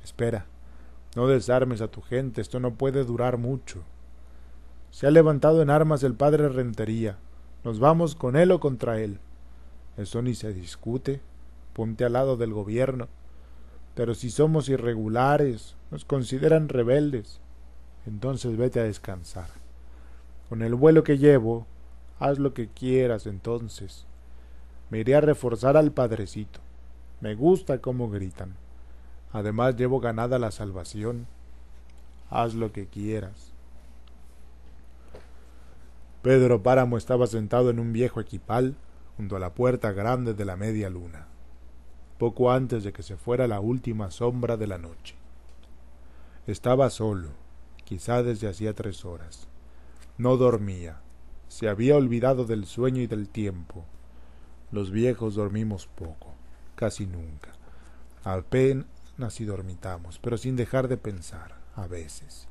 Espera. No desarmes a tu gente. Esto no puede durar mucho. Se ha levantado en armas el padre Rentería. Nos vamos con él o contra él. Eso ni se discute. Ponte al lado del gobierno. Pero si somos irregulares, nos consideran rebeldes. Entonces vete a descansar. Con el vuelo que llevo, haz lo que quieras entonces. Me iré a reforzar al padrecito. Me gusta cómo gritan. Además llevo ganada la salvación. Haz lo que quieras. Pedro Páramo estaba sentado en un viejo equipal junto a la puerta grande de la media luna, poco antes de que se fuera la última sombra de la noche. Estaba solo, quizá desde hacía 3 horas. No dormía, se había olvidado del sueño y del tiempo. Los viejos dormimos poco, casi nunca. Apenas si dormitamos, pero sin dejar de pensar, a veces.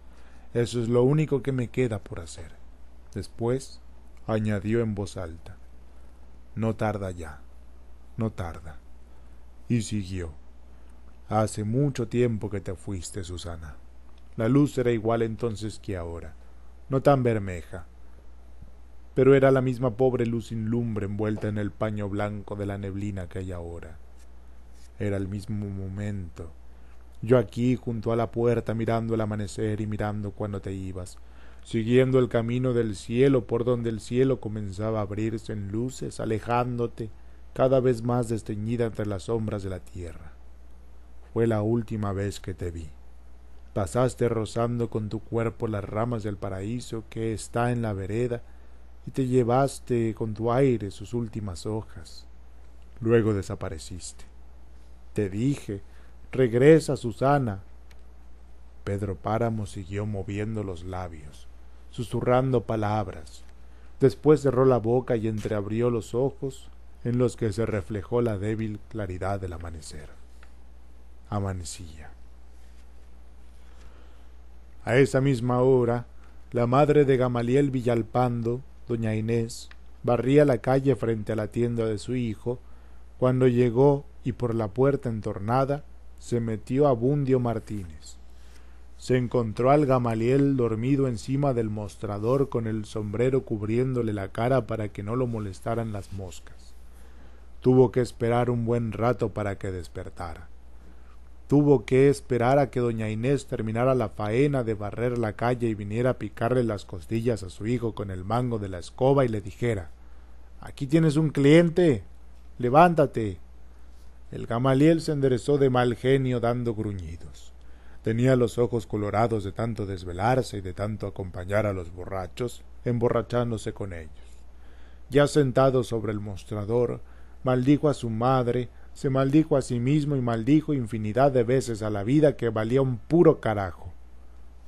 Eso es lo único que me queda por hacer. Después, añadió en voz alta, no tarda ya, no tarda. Y siguió, hace mucho tiempo que te fuiste, Susana. La luz era igual entonces que ahora, no tan bermeja, pero era la misma pobre luz sin lumbre envuelta en el paño blanco de la neblina que hay ahora. Era el mismo momento, yo aquí junto a la puerta mirando el amanecer y mirando cuando te ibas, siguiendo el camino del cielo por donde el cielo comenzaba a abrirse en luces, alejándote cada vez más desteñida entre las sombras de la tierra. Fue la última vez que te vi. Pasaste rozando con tu cuerpo las ramas del paraíso que está en la vereda y te llevaste con tu aire sus últimas hojas. Luego desapareciste. Te dije, regresa, Susana. Pedro Páramo siguió moviendo los labios, susurrando palabras. Después cerró la boca y entreabrió los ojos, en los que se reflejó la débil claridad del amanecer. Amanecía. A esa misma hora, la madre de Gamaliel Villalpando, doña Inés, barría la calle frente a la tienda de su hijo, cuando llegó y por la puerta entornada se metió Abundio Martínez. Se encontró al Gamaliel dormido encima del mostrador con el sombrero cubriéndole la cara para que no lo molestaran las moscas. Tuvo que esperar un buen rato para que despertara. Tuvo que esperar a que doña Inés terminara la faena de barrer la calle y viniera a picarle las costillas a su hijo con el mango de la escoba y le dijera: «Aquí tienes un cliente, levántate». El Gamaliel se enderezó de mal genio dando gruñidos. Tenía los ojos colorados de tanto desvelarse y de tanto acompañar a los borrachos, emborrachándose con ellos. Ya sentado sobre el mostrador, maldijo a su madre, se maldijo a sí mismo y maldijo infinidad de veces a la vida que valía un puro carajo.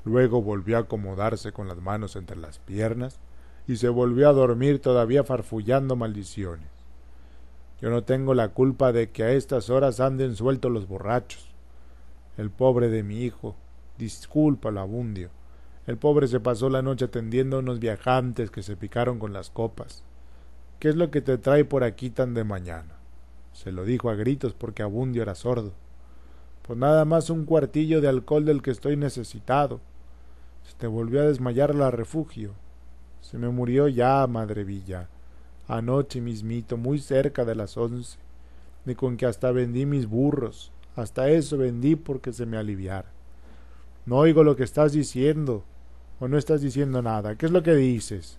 Luego volvió a acomodarse con las manos entre las piernas y se volvió a dormir todavía farfullando maldiciones. Yo no tengo la culpa de que a estas horas anden sueltos los borrachos. El pobre de mi hijo, discúlpalo, Abundio. El pobre se pasó la noche atendiendo a unos viajantes que se picaron con las copas. ¿Qué es lo que te trae por aquí tan de mañana? Se lo dijo a gritos porque Abundio era sordo. Pues nada más un cuartillo de alcohol del que estoy necesitado. Se te volvió a desmayar la refugio. Se me murió ya, Madre Villa. Anoche mismito, muy cerca de las 11. Ni con que hasta vendí mis burros. Hasta eso vendí porque se me aliviara. No oigo lo que estás diciendo. ¿O no estás diciendo nada? ¿Qué es lo que dices?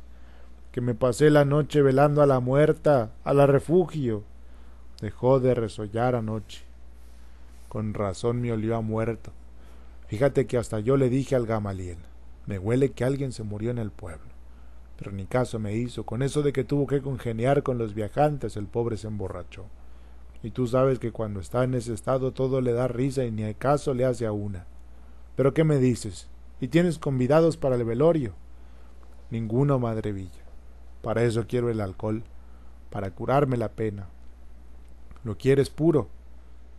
Que me pasé la noche velando a la muerta, a la refugio. Dejó de resollar anoche. Con razón me olió a muerto. Fíjate que hasta yo le dije al Gamaliel, me huele que alguien se murió en el pueblo. Pero ni caso me hizo. Con eso de que tuvo que congeniar con los viajantes, el pobre se emborrachó. Y tú sabes que cuando está en ese estado todo le da risa y ni al caso le hace a una. ¿Pero qué me dices? ¿Y tienes convidados para el velorio? Ninguno, Madre Villa. Para eso quiero el alcohol, para curarme la pena. ¿Lo quieres puro?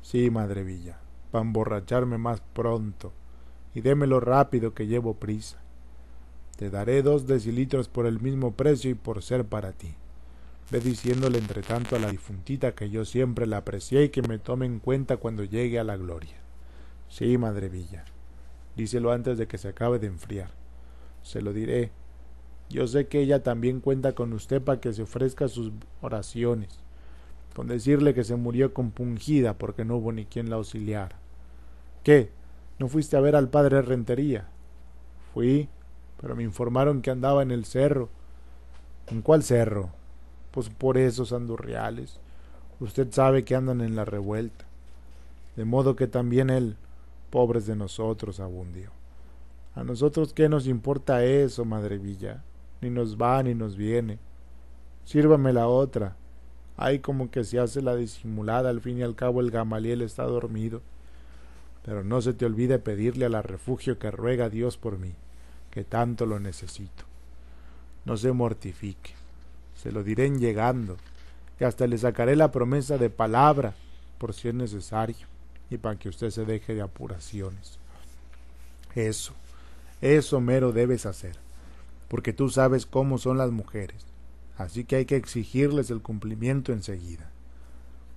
Sí, Madre Villa, para emborracharme más pronto. Y démelo rápido que llevo prisa. Te daré 2 decilitros por el mismo precio y por ser para ti. Ve diciéndole entre tanto a la difuntita que yo siempre la aprecié y que me tome en cuenta cuando llegue a la gloria. Sí, Madre Villa. Díselo antes de que se acabe de enfriar. Se lo diré. Yo sé que ella también cuenta con usted para que se ofrezca sus oraciones. Con decirle que se murió compungida porque no hubo ni quien la auxiliara. ¿Qué? ¿No fuiste a ver al padre Rentería? Fui, pero me informaron que andaba en el cerro. ¿En cuál cerro? Pues por esos andurriales. Usted sabe que andan en la revuelta. De modo que también él, pobres de nosotros, Abundio. A nosotros qué nos importa eso, Madre Villa. Ni nos va ni nos viene. Sírvame la otra. Ay, como que se hace la disimulada, al fin y al cabo el Gamaliel está dormido. Pero no se te olvide pedirle a la refugio que ruega a Dios por mí, que tanto lo necesito. No se mortifique. Se lo diré en llegando, y hasta le sacaré la promesa de palabra, por si es necesario, y para que usted se deje de apuraciones. Eso mero debes hacer, porque tú sabes cómo son las mujeres, así que hay que exigirles el cumplimiento enseguida.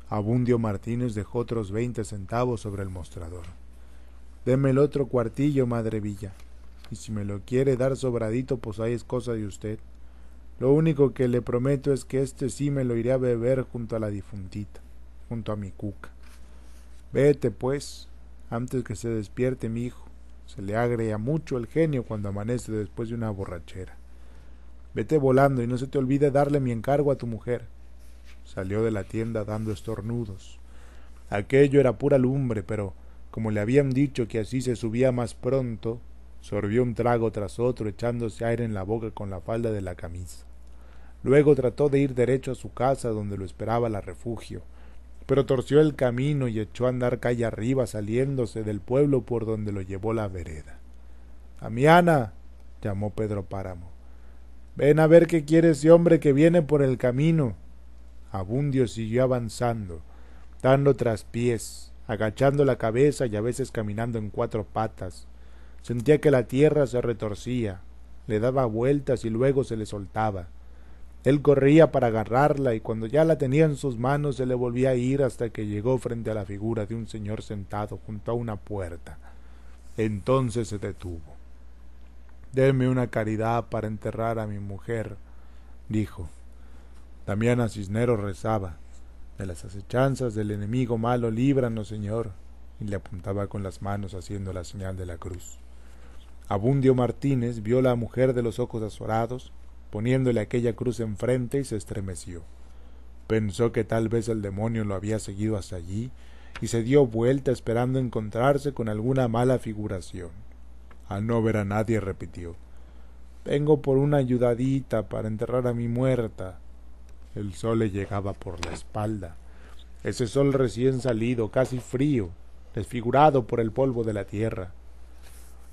Abundio Martínez dejó otros 20 centavos sobre el mostrador. Deme el otro cuartillo, Madre Villa, y si me lo quiere dar sobradito, pues ahí es cosa de usted. Lo único que le prometo es que sí me lo iré a beber junto a la difuntita, junto a mi cuca. Vete, pues, antes que se despierte mi hijo. Se le agria mucho el genio cuando amanece después de una borrachera. Vete volando y no se te olvide darle mi encargo a tu mujer. Salió de la tienda dando estornudos. Aquello era pura lumbre, pero como le habían dicho que así se subía más pronto, sorbió un trago tras otro echándose aire en la boca con la falda de la camisa. Luego trató de ir derecho a su casa donde lo esperaba la refugio, pero torció el camino y echó a andar calle arriba saliéndose del pueblo por donde lo llevó la vereda. —Damiana —llamó Pedro Páramo—, ven a ver qué quiere ese hombre que viene por el camino. Abundio siguió avanzando, dando traspiés, agachando la cabeza y a veces caminando en 4 patas. Sentía que la tierra se retorcía, le daba vueltas y luego se le soltaba. Él corría para agarrarla y cuando ya la tenía en sus manos se le volvía a ir hasta que llegó frente a la figura de un señor sentado junto a una puerta. Entonces se detuvo. —Deme una caridad para enterrar a mi mujer —dijo. Damiana Cisneros rezaba: —De las acechanzas del enemigo malo líbranos, Señor, y le apuntaba con las manos haciendo la señal de la cruz. Abundio Martínez vio a la mujer de los ojos azorados, poniéndole aquella cruz enfrente y se estremeció. Pensó que tal vez el demonio lo había seguido hasta allí y se dio vuelta esperando encontrarse con alguna mala figuración. Al no ver a nadie repitió: «Vengo por una ayudadita para enterrar a mi muerta». El sol le llegaba por la espalda, ese sol recién salido, casi frío, desfigurado por el polvo de la tierra.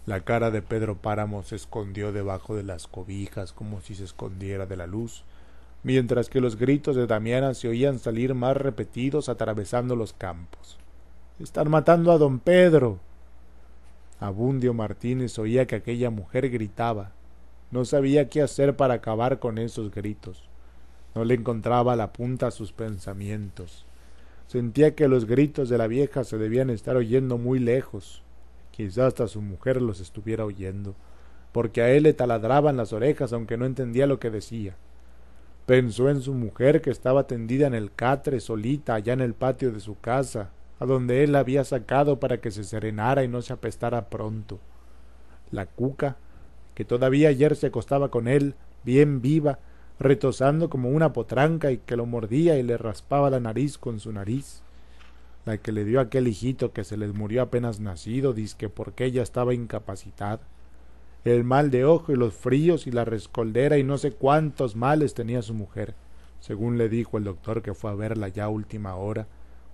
La cara de Pedro Páramo se escondió debajo de las cobijas como si se escondiera de la luz, mientras que los gritos de Damiana se oían salir más repetidos atravesando los campos. «¡Están matando a don Pedro!». Abundio Martínez oía que aquella mujer gritaba. No sabía qué hacer para acabar con esos gritos. No le encontraba la punta a sus pensamientos. Sentía que los gritos de la vieja se debían estar oyendo muy lejos. Quizás hasta su mujer los estuviera oyendo, porque a él le taladraban las orejas aunque no entendía lo que decía. Pensó en su mujer que estaba tendida en el catre solita allá en el patio de su casa, a donde él la había sacado para que se serenara y no se apestara pronto. La cuca, que todavía ayer se acostaba con él, bien viva, retozando como una potranca y que lo mordía y le raspaba la nariz con su nariz. La que le dio aquel hijito que se les murió apenas nacido, dizque porque ella estaba incapacitada. El mal de ojo y los fríos y la rescoldera y no sé cuántos males tenía su mujer, según le dijo el doctor que fue a verla ya a última hora,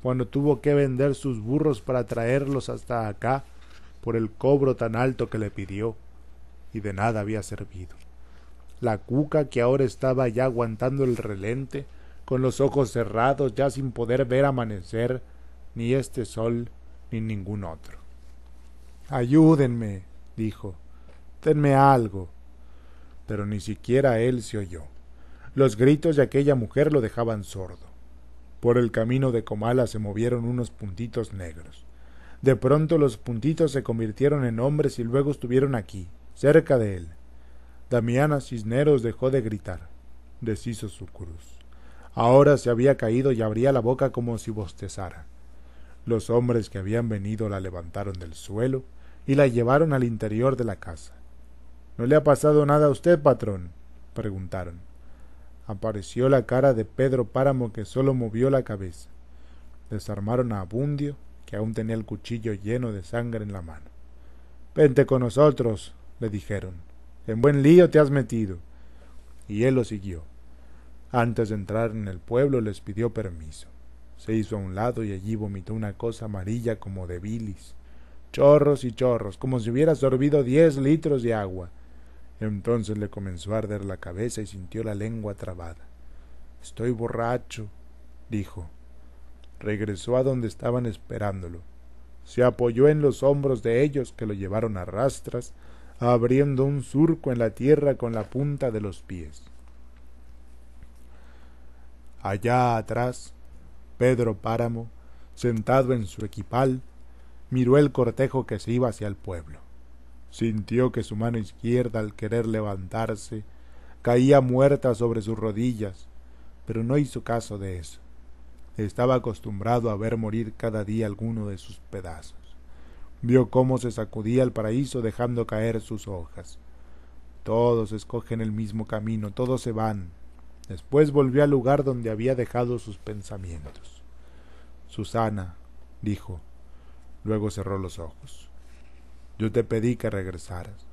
cuando tuvo que vender sus burros para traerlos hasta acá por el cobro tan alto que le pidió, y de nada había servido. La cuca, que ahora estaba ya aguantando el relente, con los ojos cerrados, ya sin poder ver amanecer, ni este sol, ni ningún otro. «Ayúdenme», dijo, «denme algo». Pero ni siquiera él se oyó. Los gritos de aquella mujer lo dejaban sordo. Por el camino de Comala se movieron unos puntitos negros. De pronto los puntitos se convirtieron en hombres y luego estuvieron aquí, cerca de él. Damiana Cisneros dejó de gritar, deshizo su cruz. Ahora se había caído y abría la boca como si bostezara. Los hombres que habían venido la levantaron del suelo y la llevaron al interior de la casa. «¿No le ha pasado nada a usted, patrón?», preguntaron. Apareció la cara de Pedro Páramo, que solo movió la cabeza. Desarmaron a Abundio, que aún tenía el cuchillo lleno de sangre en la mano. «Vente con nosotros», le dijeron. «En buen lío te has metido». Y él lo siguió. Antes de entrar en el pueblo les pidió permiso. Se hizo a un lado y allí vomitó una cosa amarilla como de bilis. Chorros y chorros, como si hubiera sorbido 10 litros de agua. Entonces le comenzó a arder la cabeza y sintió la lengua trabada. «Estoy borracho», dijo. Regresó a donde estaban esperándolo. Se apoyó en los hombros de ellos, que lo llevaron a rastras, abriendo un surco en la tierra con la punta de los pies. Allá atrás, Pedro Páramo, sentado en su equipal, miró el cortejo que se iba hacia el pueblo. Sintió que su mano izquierda, al querer levantarse, caía muerta sobre sus rodillas, pero no hizo caso de eso. Estaba acostumbrado a ver morir cada día alguno de sus pedazos. Vio cómo se sacudía el paraíso dejando caer sus hojas. Todos escogen el mismo camino, todos se van. Después volvió al lugar donde había dejado sus pensamientos. «Susana», dijo. Luego cerró los ojos. «Yo te pedí que regresaras.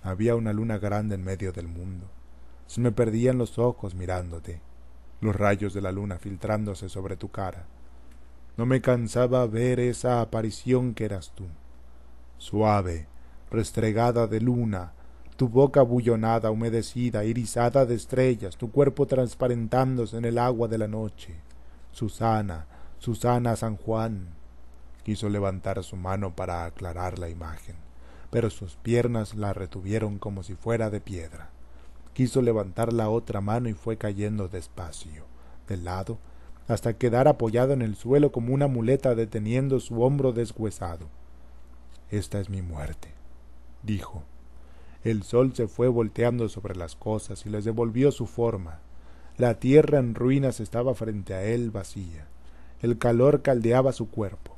Había una luna grande en medio del mundo. Se me perdían los ojos mirándote, los rayos de la luna filtrándose sobre tu cara. No me cansaba ver esa aparición que eras tú, suave, restregada de luna, tu boca bullonada, humedecida, irisada de estrellas, tu cuerpo transparentándose en el agua de la noche. Susana, Susana San Juan». Quiso levantar su mano para aclarar la imagen, pero sus piernas la retuvieron como si fuera de piedra. Quiso levantar la otra mano y fue cayendo despacio, de lado, hasta quedar apoyado en el suelo como una muleta deteniendo su hombro deshuesado. «Esta es mi muerte», dijo. El sol se fue volteando sobre las cosas y les devolvió su forma. La tierra en ruinas estaba frente a él vacía. El calor caldeaba su cuerpo.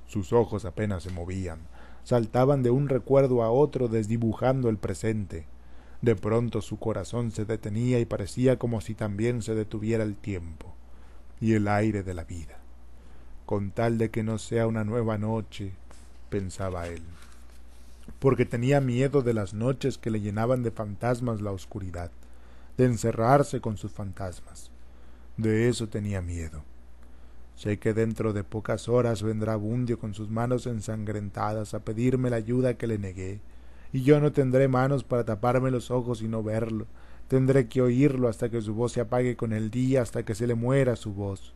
Sus ojos apenas se movían, saltaban de un recuerdo a otro desdibujando el presente. De pronto su corazón se detenía y parecía como si también se detuviera el tiempo y el aire de la vida. con tal de que no sea una nueva noche, pensaba él, porque tenía miedo de las noches que le llenaban de fantasmas la oscuridad, de encerrarse con sus fantasmas. De eso tenía miedo. Sé que dentro de pocas horas vendrá Bundio con sus manos ensangrentadas a pedirme la ayuda que le negué, y yo no tendré manos para taparme los ojos y no verlo. Tendré que oírlo hasta que su voz se apague con el día, hasta que se le muera su voz.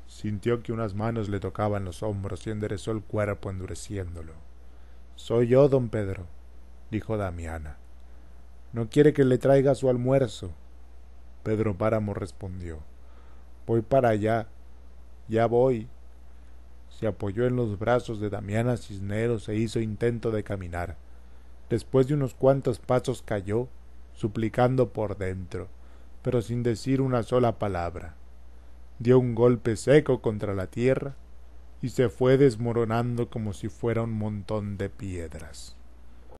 Sintió que unas manos le tocaban los hombros y enderezó el cuerpo endureciéndolo. «Soy yo, don Pedro», dijo Damiana. «¿No quiere que le traiga su almuerzo?». Pedro Páramo respondió: «Voy para allá, ya voy». Se apoyó en los brazos de Damiana Cisneros e hizo intento de caminar. Después de unos cuantos pasos cayó, suplicando por dentro, pero sin decir una sola palabra. Dio un golpe seco contra la tierra y se fue desmoronando como si fuera un montón de piedras.